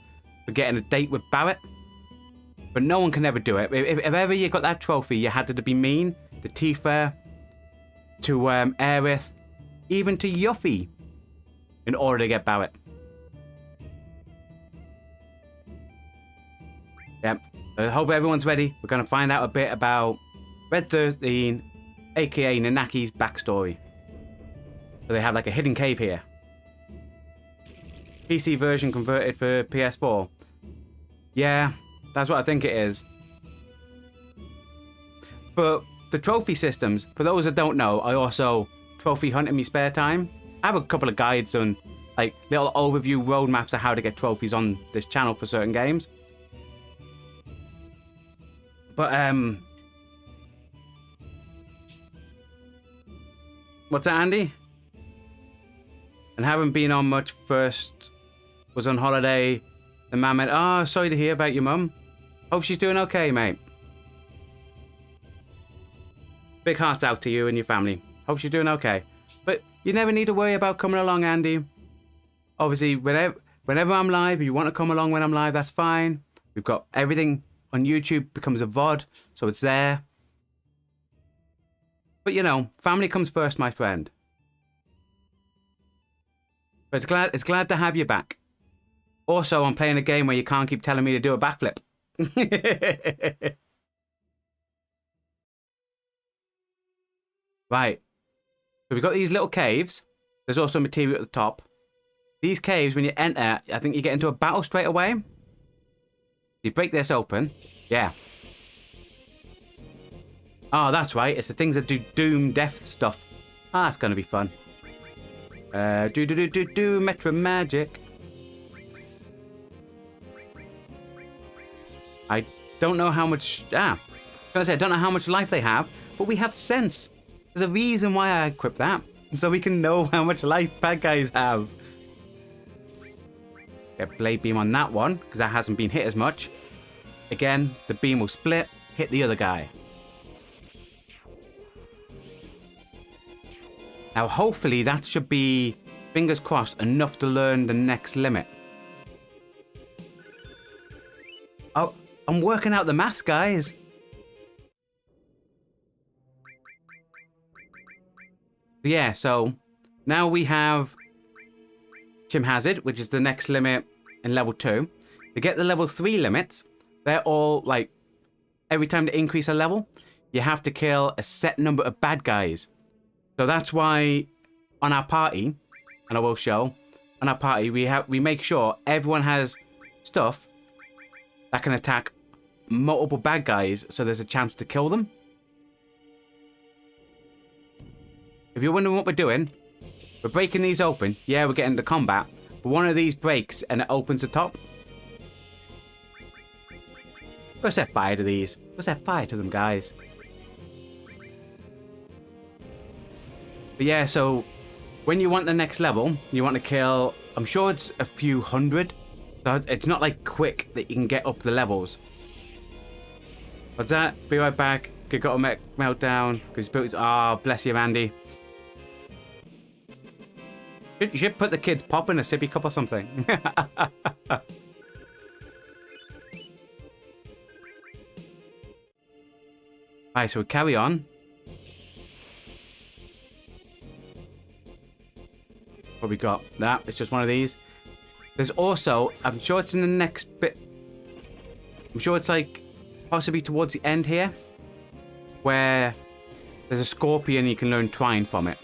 for getting a date with Barrett. But no one can ever do it. If ever you got that trophy, you had to be mean to Tifa, to Aerith, even to Yuffie in order to get Barrett. Yep. I hope everyone's ready. We're going to find out a bit about Red 13, aka Nanaki's backstory. So they have like a hidden cave here. PC version converted for PS4. Yeah, that's what I think it is. But the trophy systems, for those that don't know, I also trophy hunt in my spare time. I have a couple of guides on like little overview roadmaps of how to get trophies on this channel for certain games. But what's that, Andy? And haven't been on much. First was on holiday. The man went, "Oh, sorry to hear about your mum. Hope she's doing okay, mate." Big hearts out to you and your family. Hope she's doing okay. But you never need to worry about coming along, Andy. Obviously, whenever I'm live, if you want to come along when I'm live, that's fine. We've got everything on YouTube becomes a VOD, so it's there. But you know, family comes first, my friend. But it's glad to have you back. Also, I'm playing a game where you can't keep telling me to do a backflip. Right. So we've got these little caves. There's also material at the top. These caves, when you enter, I think you get into a battle straight away. You break this open. Yeah. Oh, that's right. It's the things that do doom death stuff. Ah, it's going to be fun. Metro Magic. I don't know how much... I don't know how much life they have, but we have sense. There's a reason why I equip that. So we can know how much life bad guys have. Get Blade Beam on that one, because that hasn't been hit as much. Again, the beam will split, hit the other guy. Now, hopefully that should be, fingers crossed, enough to learn the next limit. Oh, I'm working out the maths, guys. Yeah, so now we have Chim Hazard, which is the next limit in level 2. To get the level 3 limits, they're all like, every time to increase a level, you have to kill a set number of bad guys. So that's why on our party, and I will show, on our party we make sure everyone has stuff that can attack multiple bad guys, so there's a chance to kill them. If you're wondering what we're doing, we're breaking these open. Yeah, we're getting into combat, but one of these breaks and it opens the top. Let's set fire to these. Let's set fire to them, guys. But yeah, so when you want the next level, you want to kill, I'm sure it's a few hundred. So it's not like quick that you can get up the levels. What's that? Be right back. Got a meltdown because boots. Ah, oh, bless you, Andy. You should put the kids pop in a sippy cup or something. Alright, so we carry on. What we got? That, it's just one of these. There's also, I'm sure it's in the next bit. I'm sure it's like possibly towards the end here, where there's a scorpion you can learn Trine from it.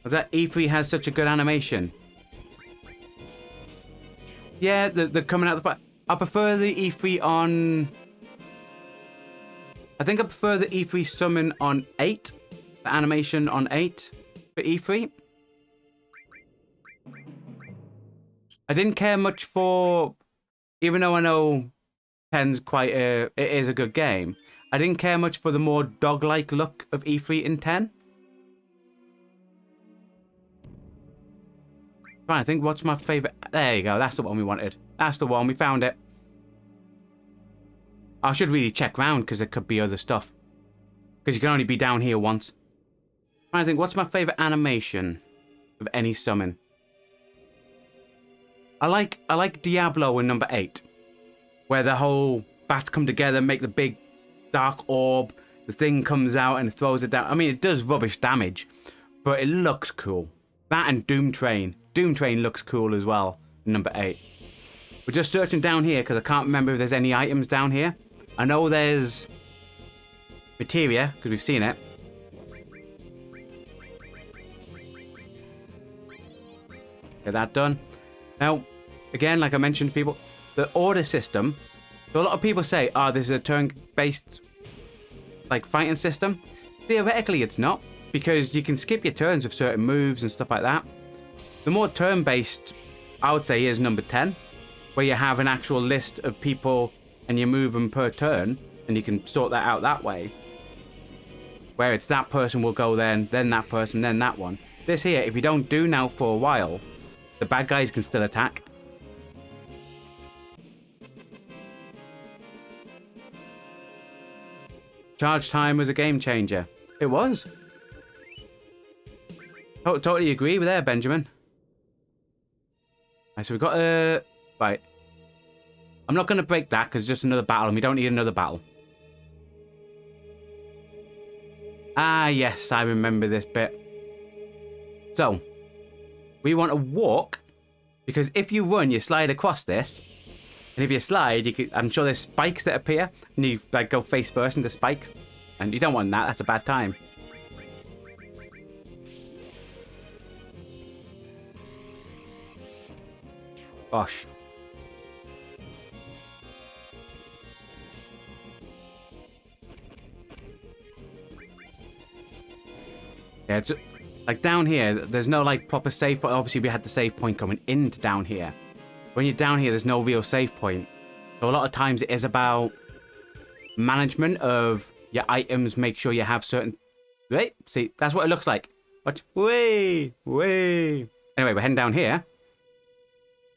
That E3 has such a good animation. Yeah, they're coming out the fight. I prefer the E3 on... I think I prefer the E3 summon on 8. The animation on 8 for E3. I didn't care much for... Even though I know 10's quite a... It is a good game. I didn't care much for the more dog-like look of E3 in 10. I think what's my favorite. There you go. That's the one we wanted. That's the one. We found it. I should really check round because there could be other stuff. Because you can only be down here once. I think, what's my favorite animation of any summon? I like Diablo in number 8, where the whole bats come together, make the big dark orb. The thing comes out and throws it down. I mean, it does rubbish damage, but it looks cool. That and Doom Train. Doom Train looks cool as well in number 8. We're just searching down here because I can't remember if there's any items down here. I know there's materia because we've seen it. Get that done. Now, again, like I mentioned to people, the order system. So a lot of people say, oh, this is a turn-based like fighting system. Theoretically, it's not, because you can skip your turns with certain moves and stuff like that. The more turn-based, I would say, is number 10, where you have an actual list of people and you move them per turn, and you can sort that out that way. Where it's that person will go then that person, then that one. This here, if you don't do now for a while, the bad guys can still attack. Charge time was a game changer. It was. Totally agree with there, Benjamin. Right, so we've got a... right. I'm not going to break that because it's just another battle and we don't need another battle. Ah, yes, I remember this bit. So, we want to walk because if you run, you slide across this. And if you slide, you can, I'm sure there's spikes that appear, and you like go face first into spikes. And you don't want that, that's a bad time. Gosh. Yeah, it's like down here, there's no like proper save point. Obviously, we had the save point coming into down here. When you're down here, there's no real save point. So a lot of times it is about management of your items. Make sure you have certain... Right? See, that's what it looks like. Watch. Way. Anyway, we're heading down here.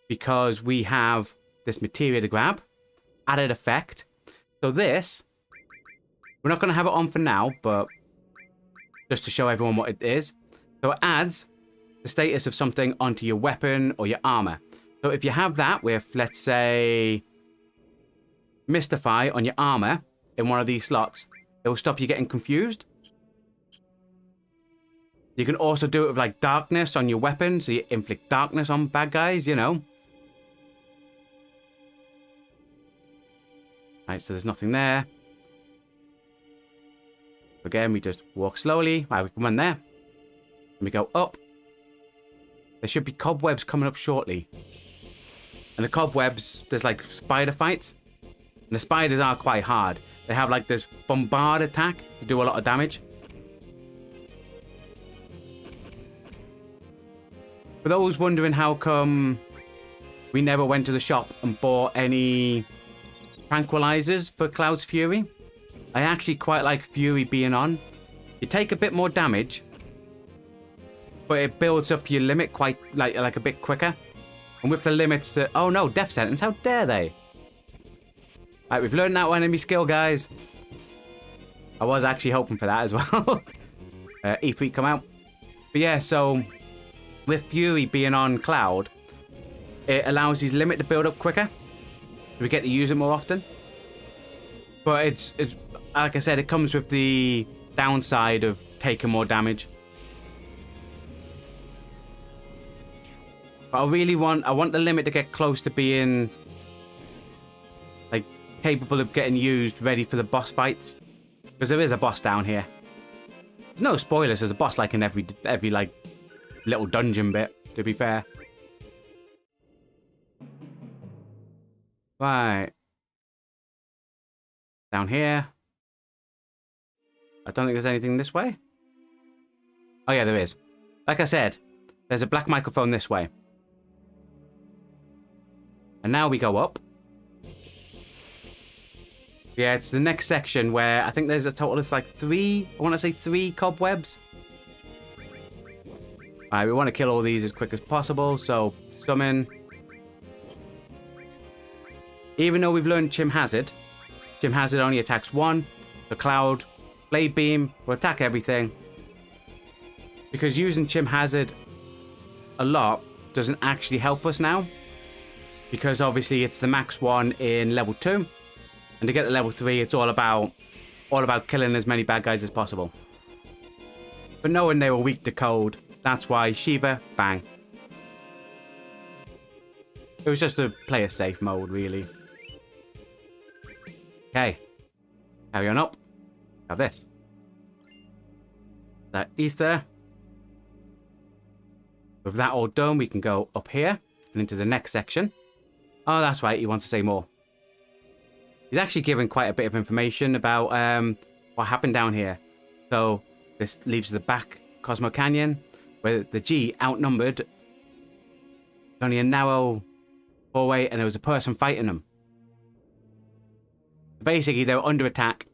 Because we have this materia to grab. Added effect. So this... We're not going to have it on for now, but... just to show everyone what it is. So it adds the status of something onto your weapon or your armor. So if you have that with, let's say, Mystify on your armor in one of these slots, it will stop you getting confused. You can also do it with like darkness on your weapon, so you inflict darkness on bad guys, you know. Right, so there's nothing there. Again, we just walk slowly. Right, we can run there. And we go up. There should be cobwebs coming up shortly. And the cobwebs, there's like spider fights. And the spiders are quite hard. They have like this bombard attack. They do a lot of damage. For those wondering how come we never went to the shop and bought any tranquilizers for Cloud's Fury, I actually quite like Fury being on. You take a bit more damage, but it builds up your limit quite like a bit quicker. And with the limits that... oh no, death sentence, how dare they? Right, we've learned that enemy skill, guys. I was actually hoping for that as well. E3 come out. But yeah, so with Fury being on Cloud, it allows his limit to build up quicker. We get to use it more often. But it's like I said, it comes with the downside of taking more damage. But I want the limit to get close to being like capable of getting used, ready for the boss fights. Because there is a boss down here. No spoilers, there's a boss like in every like little dungeon bit, to be fair. Right. Down here. I don't think there's anything this way. Oh yeah, there is. Like I said, there's a black microphone this way. And now we go up. Yeah, it's the next section where I think there's a total of like 3, I want to say 3 cobwebs. Alright, we want to kill all these as quick as possible, so summon. Even though we've learned Chim Hazard only attacks 1. The Cloud Blade Beam will attack everything. Because using Chim Hazard a lot doesn't actually help us now. Because obviously it's the max one in level 2. And to get to level 3, it's all about killing as many bad guys as possible. But knowing they were weak to cold, that's why Shiva, bang. It was just a play a safe mode, really. Okay. Carry on up. Have this. That ether. With that all done, we can go up here and into the next section. Oh, that's right. He wants to say more. He's actually given quite a bit of information about what happened down here. So this leads to the back Cosmo Canyon, where the G outnumbered. Only a narrow hallway, and there was a person fighting them. Basically, they were under attack.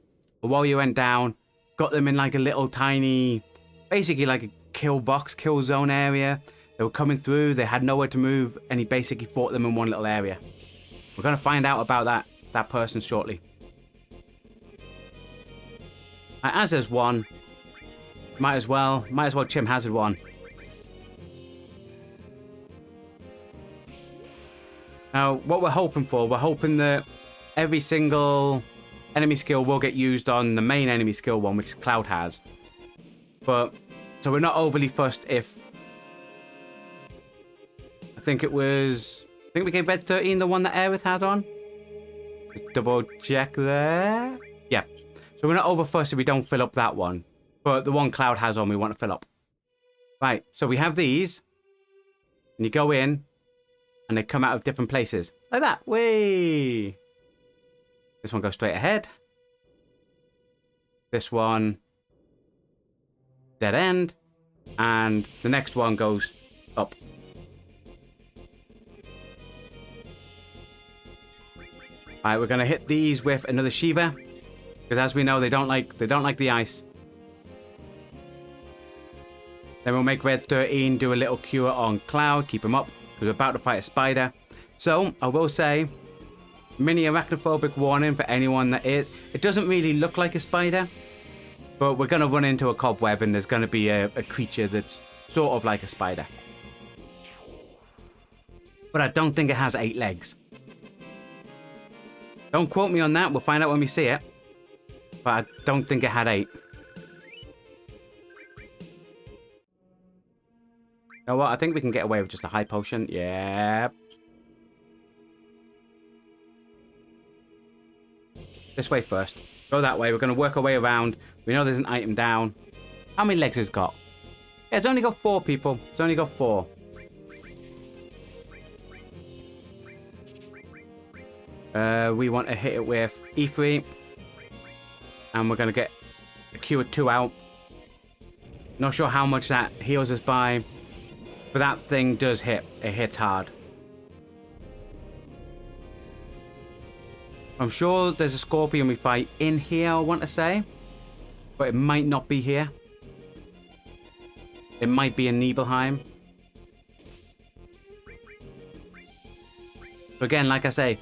The warrior went down, got them in like a little tiny, basically like a kill box, kill zone area. They were coming through, they had nowhere to move, and he basically fought them in one little area. We're going to find out about that person shortly. As there's one, might as well Chim Hazard one. Now, what we're hoping for, we're hoping that every single enemy skill will get used on the main enemy skill one, which Cloud has. But, so we're not overly fussed if... I think we gave Red 13 the one that Aerith had on. Just double check there. Yeah. So we're not over fussed if we don't fill up that one. But the one Cloud has on, we want to fill up. Right, so we have these. And you go in. And they come out of different places. Like that. Whee! This one goes straight ahead. This one... dead end. And the next one goes up. Alright, we're gonna hit these with another Shiva. Because as we know, they don't like the ice. Then we'll make Red 13 do a little cure on Cloud, keep him up. Because we're about to fight a spider. So, I will say, mini arachnophobic warning for anyone that is. It doesn't really look like a spider. But we're going to run into a cobweb and there's going to be a creature that's sort of like a spider. But I don't think it has 8 legs. Don't quote me on that, we'll find out when we see it. But I don't think it had 8. You know what, I think we can get away with just a high potion. Yeah. This way first. Go that way, we're going to work our way around. We know there's an item down. How many legs has it got? Yeah, it's only got 4 people. It's only got 4. We want to hit it with E3. And we're going to get a Cure 2 out. Not sure how much that heals us by. But that thing does hit. It hits hard. I'm sure there's a scorpion we fight in here, I want to say. But it might not be here. It might be in Nibelheim. But again, like I say,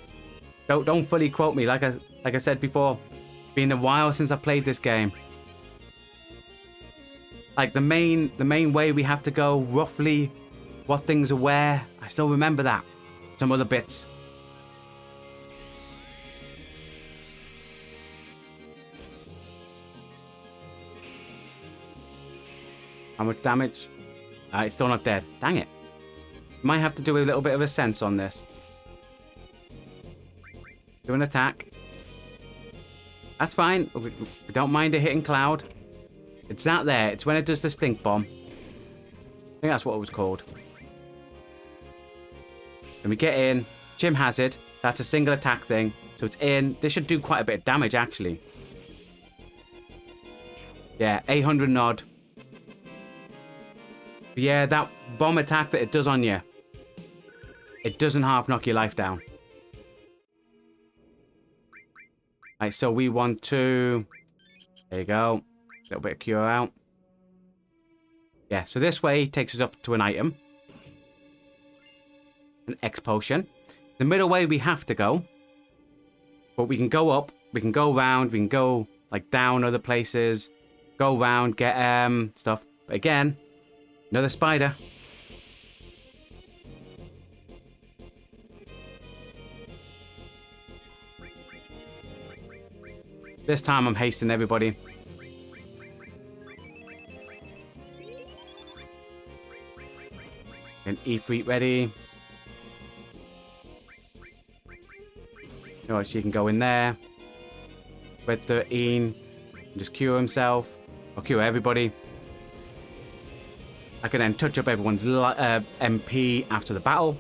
don't fully quote me. Like I said before, it's been a while since I played this game. Like the main way we have to go, roughly what things are where. I still remember that. Some other bits. How much damage? It's still not dead. Dang it. Might have to do a little bit of a sense on this. Do an attack. That's fine. We don't mind it hitting Cloud. It's that there. It's when it does the stink bomb. I think that's what it was called. Then we get in. Chim Hazard. That's a single attack thing. So it's in. This should do quite a bit of damage, actually. Yeah, 800 nod. But yeah, that bomb attack that it does on you. It doesn't half knock your life down. Right, so we want to... There you go. A little bit of cure out. Yeah, so this way takes us up to an item. An X potion. The middle way we have to go. But we can go up. We can go round. We can go like down other places. Go round, get stuff. But again, Another spider. This time I'm hastening everybody. And Ifrit ready. Oh, she can go in there. Red 13. Just cure himself. I'll cure everybody. I can then touch up everyone's MP after the battle.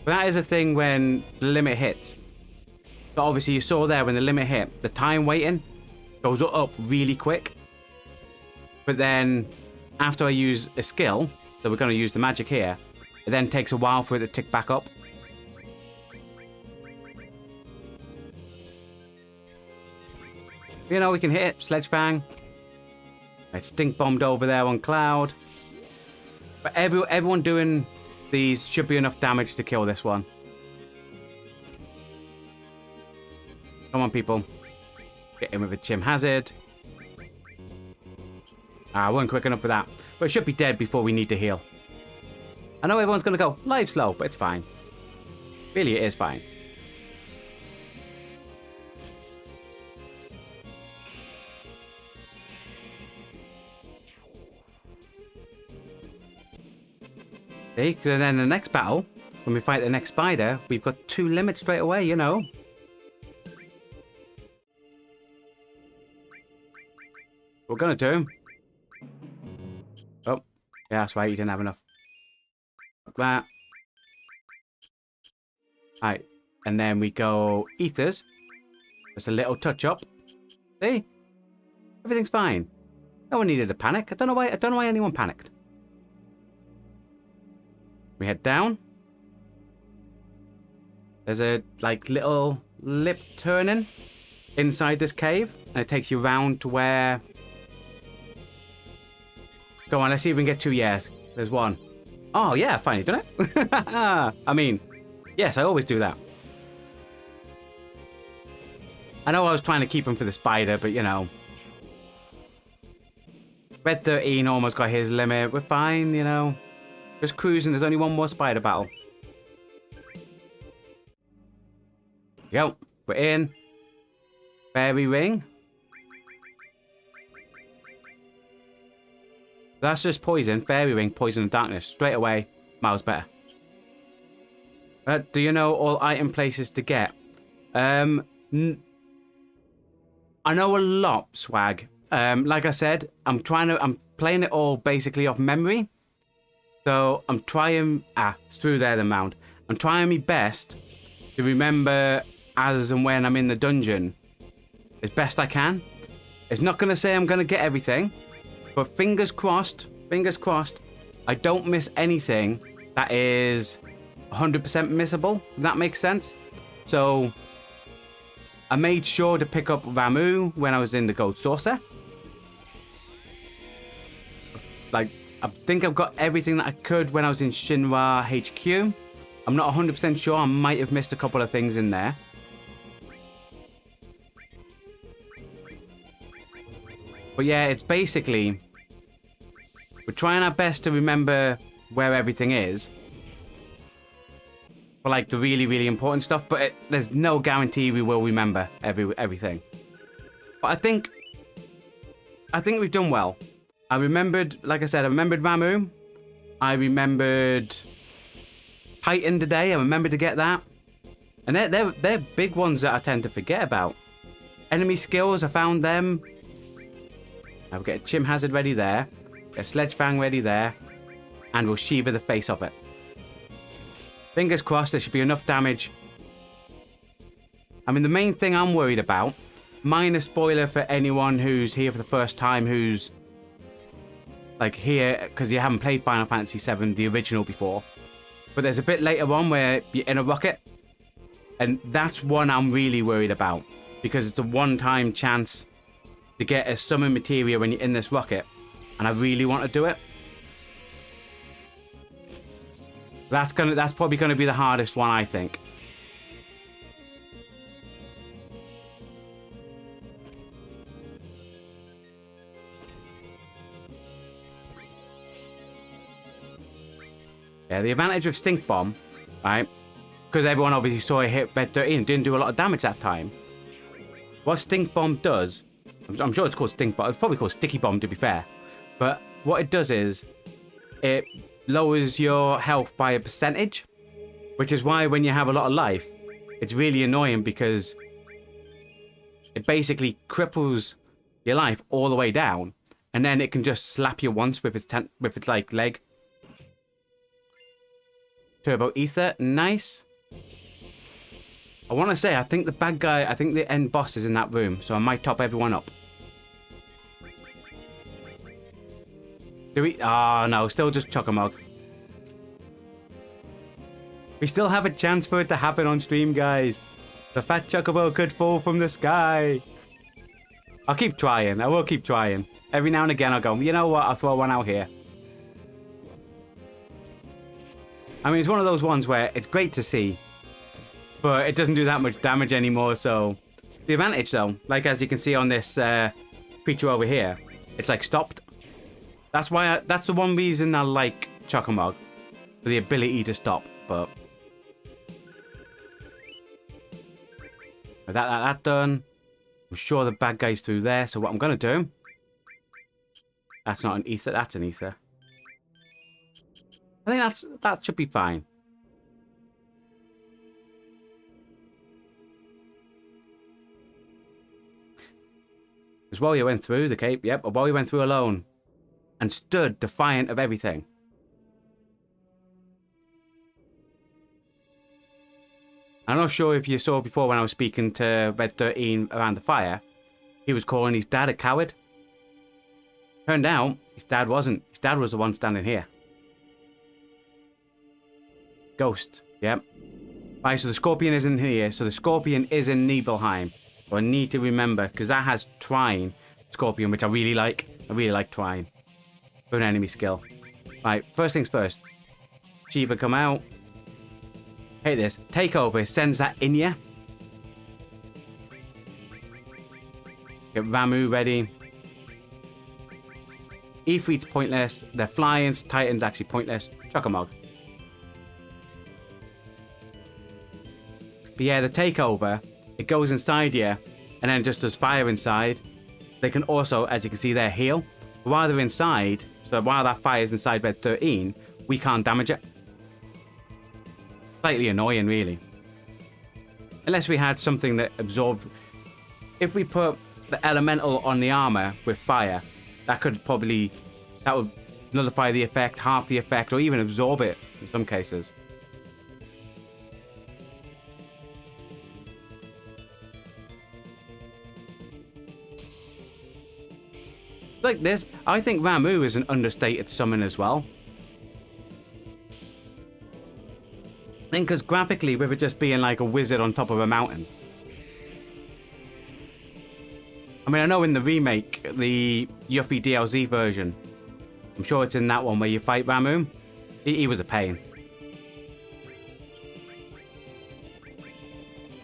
But that is a thing when the limit hits. But obviously you saw there when the limit hit, the time waiting goes up really quick. But then after I use a skill, so we're going to use the magic here, it then takes a while for it to tick back up. You know, we can hit it. Sledge Fang. I stink bombed over there on Cloud. But everyone doing these should be enough damage to kill this one. Come on, people. Get in with a Chim Hazard. I wasn't quick enough for that. But it should be dead before we need to heal. I know everyone's going to go live slow, but it's fine. Really, it is fine. See, because then the next battle, when we fight the next spider, we've got 2 limits straight away, you know. We're going to do. Oh, yeah, that's right, you didn't have enough. Like that. Right, and then we go ethers. Just a little touch up. See? Everything's fine. No one needed to panic. I don't know why anyone panicked. We head down. There's a like little lip turning inside this cave, and it takes you round to where. Go on, let's see if we can get 2 years. There's 1. Oh yeah, finally done it. I mean, yes, I always do that. I know I was trying to keep him for the spider, but you know. Red 13 almost got his limit. We're fine, you know. Just cruising. There's only 1 more spider battle. Yo, we're in. Fairy ring. That's just poison. Fairy ring, poison and darkness. Straight away, miles better. Do you know all item places to get? I know a lot, Swag. Like I said, I'm playing it all basically off memory. So I'm trying, it's through there the mound. I'm trying my best to remember as and when I'm in the dungeon as best I can. It's not going to say I'm going to get everything, but fingers crossed, I don't miss anything that is 100% missable, if that makes sense. So I made sure to pick up Ramu when I was in the Gold Saucer. Like, I think I've got everything that I could when I was in Shinra HQ. I'm not 100% sure. I might have missed a couple of things in there. But yeah, it's basically... we're trying our best to remember where everything is. For like the really, really important stuff. But there's no guarantee we will remember everything. But I think we've done well. I remembered, like I said, I remembered Ramu. I remembered Titan today. I remembered to get that. And they're big ones that I tend to forget about. Enemy skills, I found them. I'll get a Chim Hazard ready there. Get a Sledge Fang ready there. And we'll Shiva the face of it. Fingers crossed there should be enough damage. I mean, the main thing I'm worried about, minor spoiler for anyone who's here for the first time, who's like here because you haven't played Final Fantasy VII, the original, before. But there's a bit later on where you're in a rocket. And that's one I'm really worried about. Because it's a one-time chance to get a summon materia when you're in this rocket. And I really want to do it. That's probably gonna be the hardest one, I think. Yeah, the advantage of Stink Bomb, right? Because everyone obviously saw it hit Red 13 and didn't do a lot of damage that time. What Stink Bomb does, I'm sure it's called Stink Bomb, it's probably called Sticky Bomb to be fair. But what it does is, it lowers your health by a percentage. Which is why when you have a lot of life, it's really annoying because it basically cripples your life all the way down. And then it can just slap you once with its like leg. Turbo Ether, nice. I want to say, I think the bad guy, I think the end boss is in that room. So I might top everyone up. Do we? Oh no, still just Chocomog. We still have a chance for it to happen on stream, guys. The fat Chocobo could fall from the sky. I'll keep trying. I will keep trying. Every now and again I'll go, you know what? I'll throw one out here. I mean, it's one of those ones where it's great to see, but it doesn't do that much damage anymore, so... The advantage, though, like as you can see on this creature over here, it's like stopped. That's why that's the one reason I like Chocomog. For the ability to stop, but... That done. I'm sure the bad guy's through there, so what I'm going to do... That's not an ether, that's an ether. I think that should be fine. Because Warrior went through the cape, yep, or Warrior went through alone. And stood defiant of everything. I'm not sure if you saw before when I was speaking to Red 13 around the fire. He was calling his dad a coward. Turned out, his dad wasn't. His dad was the one standing here. Ghost, yep. Right, so the Scorpion isn't here. So the Scorpion is in Nibelheim. So I need to remember, because that has Trine Scorpion, which I really like. I really like Trine. For an enemy skill. Right, first things first. Shiva come out. Hate this. Takeover sends that in ya. Get Ramu ready. Ifrit's pointless. They're flying. Titan's actually pointless. Chocomog. But yeah, the takeover, it goes inside you and then just does fire inside. They can also, as you can see there, heal. While they're inside, so while that fire is inside Red 13, we can't damage it. Slightly annoying, really. Unless we had something that absorbed... If we put the elemental on the armor with fire, that could probably... That would nullify the effect, half the effect, or even absorb it in some cases. Like this, I think Ramu is an understated summon as well. I think because graphically, with it just being like a wizard on top of a mountain. I mean, I know in the remake, the Yuffie DLZ version, I'm sure it's in that one where you fight Ramu. He was a pain.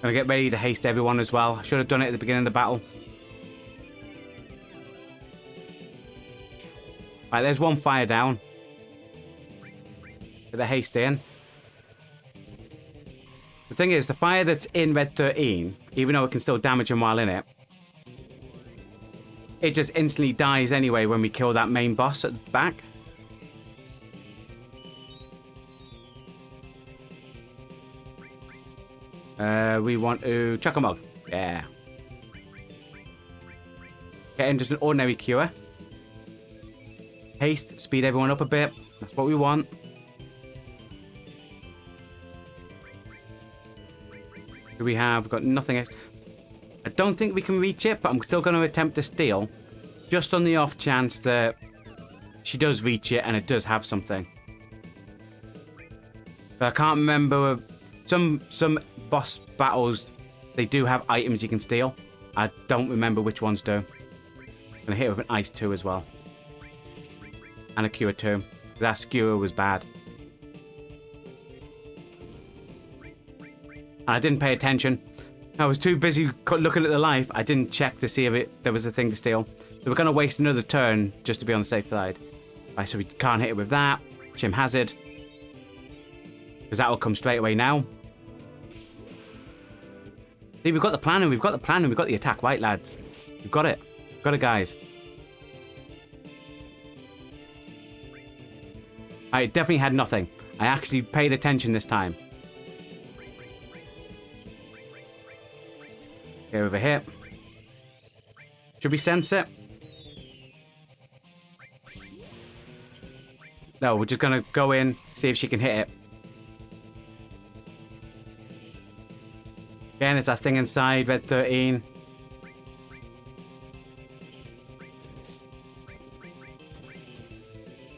Gonna get ready to haste everyone as well. Should have done it at the beginning of the battle. Right, there's one fire down. Get the haste in. The thing is, the fire that's in Red 13, even though it can still damage him while in it, it just instantly dies anyway when we kill that main boss at the back. We want to Chocomog. Yeah. Get in just an ordinary cure. Haste, speed everyone up a bit. That's what we want. Do we have? We've got nothing else. I don't think we can reach it, but I'm still going to attempt to steal. Just on the off chance that she does reach it and it does have something. But I can't remember. Some boss battles, they do have items you can steal. I don't remember which ones do. I'm going to hit it with an ice too as well. And a cure too. That skewer was bad. And I didn't pay attention. I was too busy looking at the life. I didn't check to see if there was a thing to steal. So we're going to waste another turn just to be on the safe side. Right, so we can't hit it with that. Chim Hazard. Because that'll come straight away now. See, we've got the plan and we've got the plan and we've got the attack, right, lads? We've got it. We've got it, guys. I definitely had nothing. I actually paid attention this time. Okay, over here. Should we sense it? No, we're just going to go in, see if she can hit it. Again, it's that thing inside, red 13.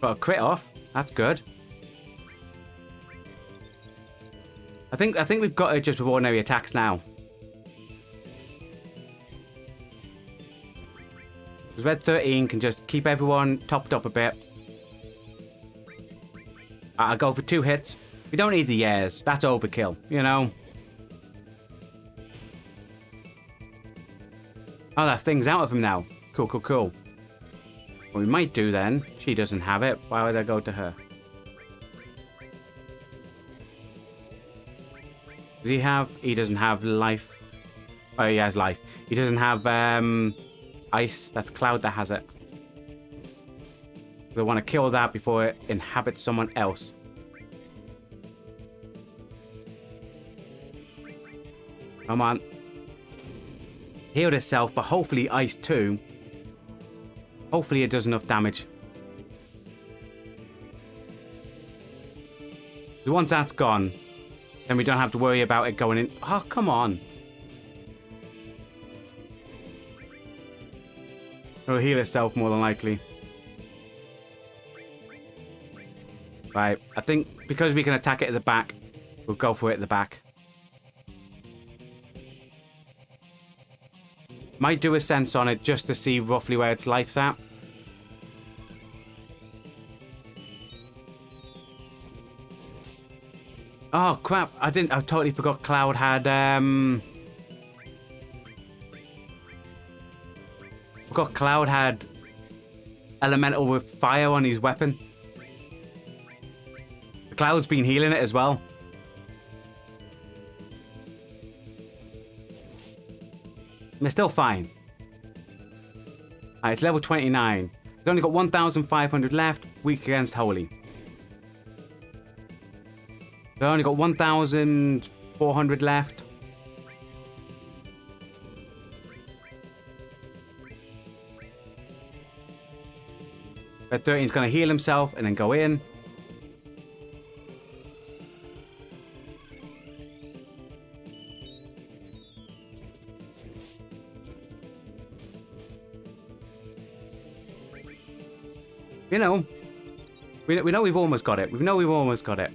Got a crit off. That's good. I think we've got it just with ordinary attacks now. Because red 13 can just keep everyone topped up a bit. I'll go for 2 hits. We don't need the years. That's overkill, you know? Oh, that thing's out of him now. Cool, cool, cool. What we might do then, she doesn't have it. Why would I go to her? Does he have... He doesn't have life. Oh, he has life. He doesn't have ice. That's Cloud that has it. I want to kill that before it inhabits someone else. Come on. Healed itself, but hopefully ice too. Hopefully it does enough damage. So once that's gone, then we don't have to worry about it going in. Oh, come on. It'll heal itself more than likely. Right, I think because we can attack it at the back, we'll go for it at the back. Might do a sense on it just to see roughly where its life's at. Oh crap, I totally forgot Cloud had forgot Cloud had elemental with fire on his weapon. The Cloud's been healing it as well. They're still fine. Alright, it's level 29. We've only got 1,500 left. Weak against Holy. We've only got 1,400 left. Red 13's going to heal himself and then go in. You know, we know we've almost got it. We know we've almost got it.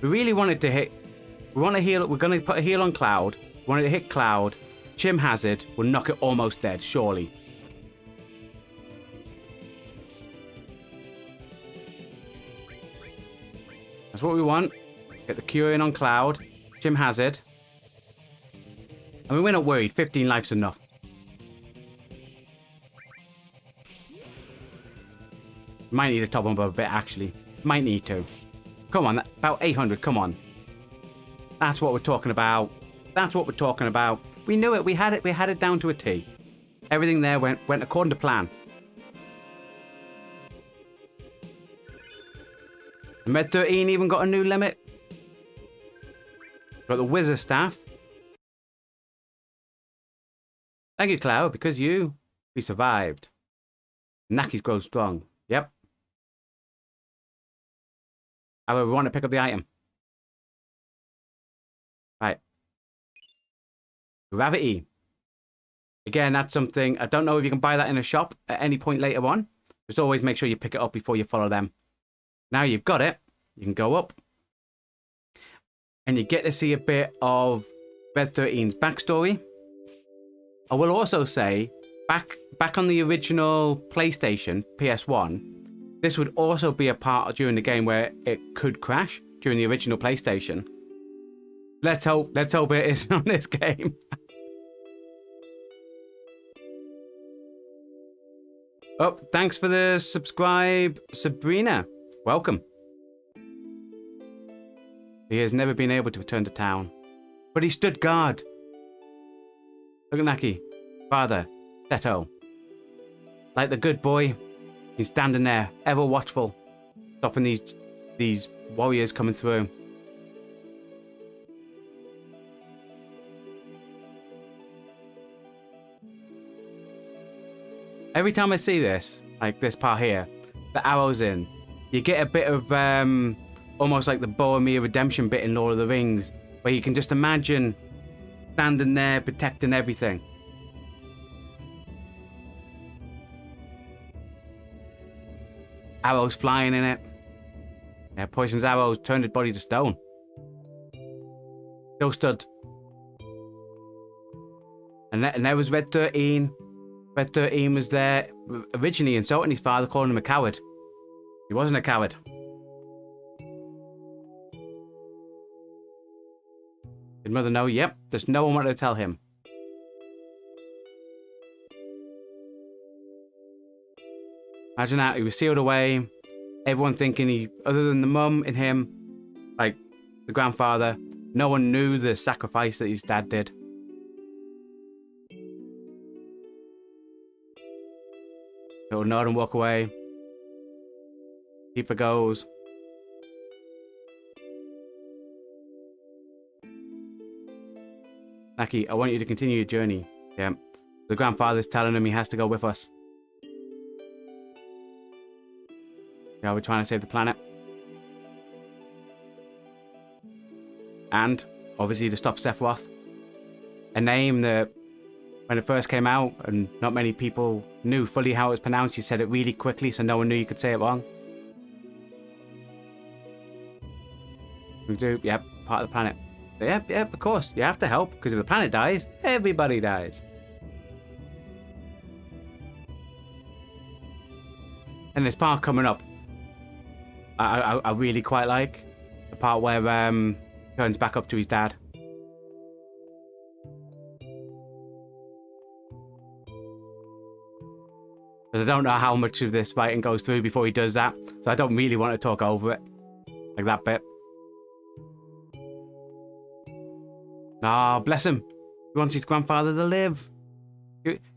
We really wanted to hit. We want to heal. We're going to put a heal on Cloud. We wanted to hit Cloud. Chim Hazard will knock it almost dead, surely. That's what we want. Get the cure in on Cloud. Chim Hazard. I mean, we're not worried. 15 life's enough. Might need to top him up a bit, actually. Might need to. Come on, about 800, come on. That's what we're talking about. That's what we're talking about. We knew it, we had it down to a T. Everything there went according to plan. And Red 13 even got a new limit. Got the Wizard Staff. Thank you, Cloud, because we survived. Nakis grow strong. Yep. However, we want to pick up the item. Right. Gravity. Again, that's something. I don't know if you can buy that in a shop at any point later on. Just always make sure you pick it up before you follow them. Now you've got it. You can go up. And you get to see a bit of Red 13's backstory. I will also say, back on the original PlayStation, PS1, this would also be a part during the game where it could crash during the original PlayStation. Let's hope it isn't on this game. Oh, thanks for the subscribe, Sabrina. Welcome. He has never been able to return to town, but he stood guard. Look at Naki, father, Seto. Like the good boy, he's standing there, ever watchful, stopping these warriors coming through. Every time I see this, like this part here, the arrows in, you get a bit of almost like the Boromir redemption bit in Lord of the Rings, where you can just imagine standing there protecting everything. Arrows flying in it. Yeah, Poison's arrows turned his body to stone. Still stood. And there was Red 13. Red 13 was there originally insulting his father, calling him a coward. He wasn't a coward. His mother know, yep, there's no one wanted to tell him. Imagine that, he was sealed away. Everyone thinking he, other than the mum and him, like the grandfather, no one knew the sacrifice that his dad did. He'll nod and walk away. Tifa goes. Naki, I want you to continue your journey. Yeah. The grandfather's telling him he has to go with us. Yeah, we're trying to save the planet. And, obviously, to stop Sephiroth. A name that, when it first came out, and not many people knew fully how it was pronounced, you said it really quickly so no one knew you could say it wrong. We do, yep, part of the planet. Yep, of course, you have to help, because if the planet dies, everybody dies. And this part coming up, I really quite like. The part where turns back up to his dad. Because I don't know how much of this fighting goes through before he does that, so I don't really want to talk over it. Like that bit. Ah, oh, bless him. He wants his grandfather to live.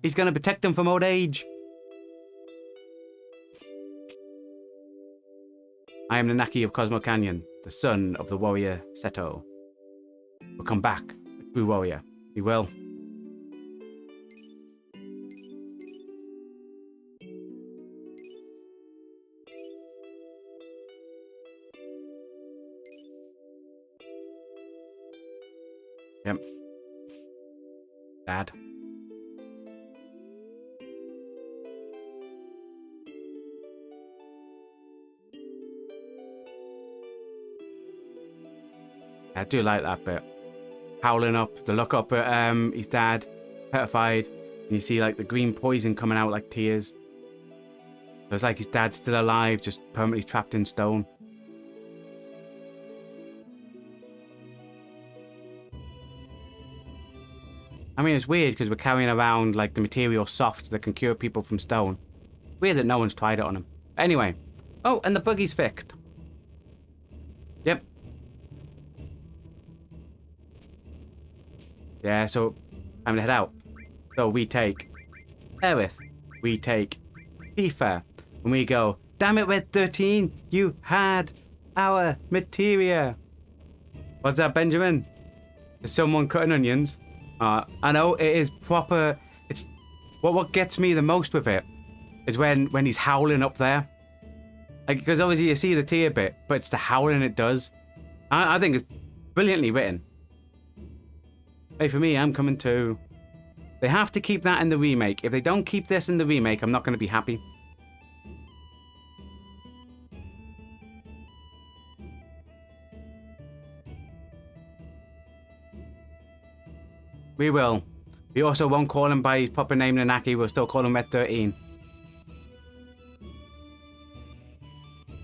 He's going to protect him from old age. I am the Naki of Cosmo Canyon, the son of the warrior Seto. Will come back, a true warrior. He will. Yep. Dad. I do like that bit. Howling up, the look up at his dad, petrified, and you see like the green poison coming out like tears. So it's like his dad's still alive, just permanently trapped in stone. I mean, it's weird because we're carrying around like the material soft that can cure people from stone. Weird that no one's tried it on him. Anyway. Oh, and the buggy's fixed. Yep. Yeah, so time to head out. So we take Aerith. We take Tifa. And we go, damn it, Red 13, you had our materia. What's that, Benjamin? Is someone cutting onions? I know it is proper. It's what gets me the most with it is when he's howling up there, like, because obviously you see the tear bit, but it's the howling it does. I think it's brilliantly written. Hey, for me, I'm coming too. They have to keep that in the remake. If they don't keep this in the remake, I'm not going to be happy. We will. We also won't call him by his proper name, Nanaki. We'll still call him Red 13.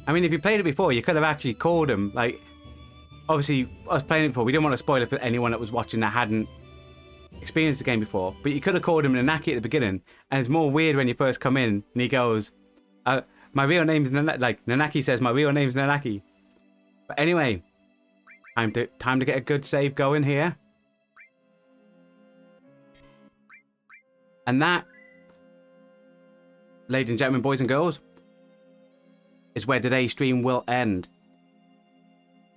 I mean, if you played it before, you could have actually called him. Like, obviously, us playing it before, we didn't want to spoil it for anyone that was watching that hadn't experienced the game before, but you could have called him Nanaki at the beginning, and it's more weird when you first come in and he goes, my real name's Nanaki says my real name's Nanaki. But anyway, time to get a good save going here. And that, ladies and gentlemen, boys and girls, is where today's stream will end.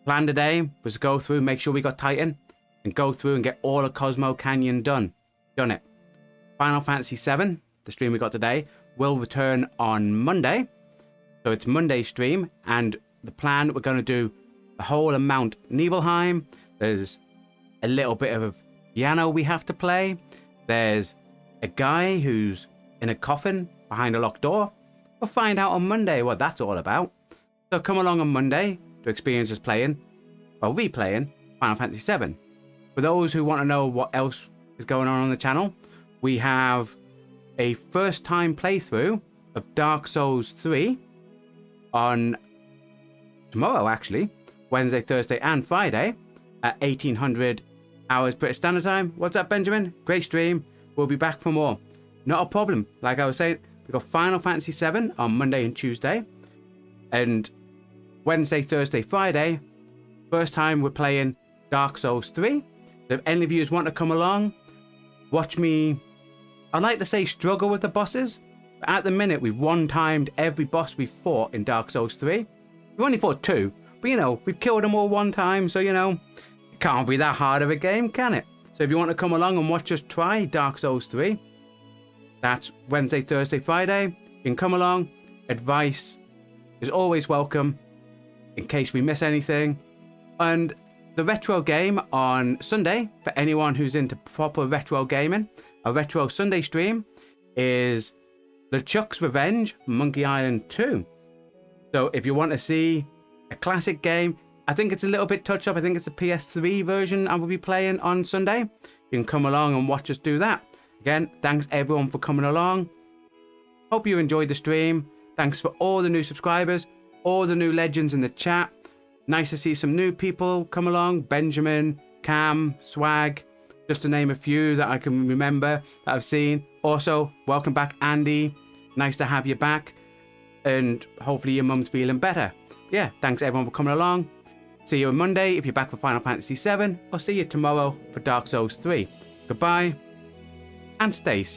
Plan today was to go through, make sure we got Titan, and go through and get all of Cosmo Canyon done. Done it. Final Fantasy VII, the stream we got today, will return on Monday. So it's Monday's stream, and the plan, we're going to do the whole of Mount Nibelheim. There's a little bit of piano we have to play. There's a guy who's in a coffin behind a locked door. We'll find out on Monday what that's all about. So come along on Monday to experience us playing, well, replaying Final Fantasy VII. For those who want to know what else is going on the channel, we have a first time playthrough of Dark Souls 3 on tomorrow, actually, Wednesday, Thursday and Friday at 1800 hours British Standard Time. What's up, Benjamin? Great stream. We'll be back for more. Not a problem. Like I was saying, we've got Final Fantasy VII on Monday and Tuesday, and Wednesday, Thursday, Friday, first time we're playing Dark Souls 3. So if any of you want to come along, watch me, I'd like to say struggle with the bosses, but at the minute we've one-timed every boss we've fought in Dark Souls 3. We've only fought 2, but you know, we've killed them all one time, so you know, it can't be that hard of a game, can it? So if you want to come along and watch us try Dark Souls 3, that's Wednesday, Thursday, Friday. You can come along. Advice is always welcome in case we miss anything. And the retro game on Sunday, for anyone who's into proper retro gaming, a retro Sunday stream is LeChuck's Revenge Monkey Island 2. So if you want to see a classic game, I think it's a little bit touch up. I think it's the PS3 version I will be playing on Sunday. You can come along and watch us do that. Again, thanks everyone for coming along. Hope you enjoyed the stream. Thanks for all the new subscribers, all the new legends in the chat. Nice to see some new people come along. Benjamin, Cam, Swag, just to name a few that I can remember that I've seen. Also, welcome back, Andy. Nice to have you back. And hopefully your mum's feeling better. Yeah, thanks everyone for coming along. See you on Monday if you're back for Final Fantasy VII. Or see you tomorrow for Dark Souls 3. Goodbye. And stay safe.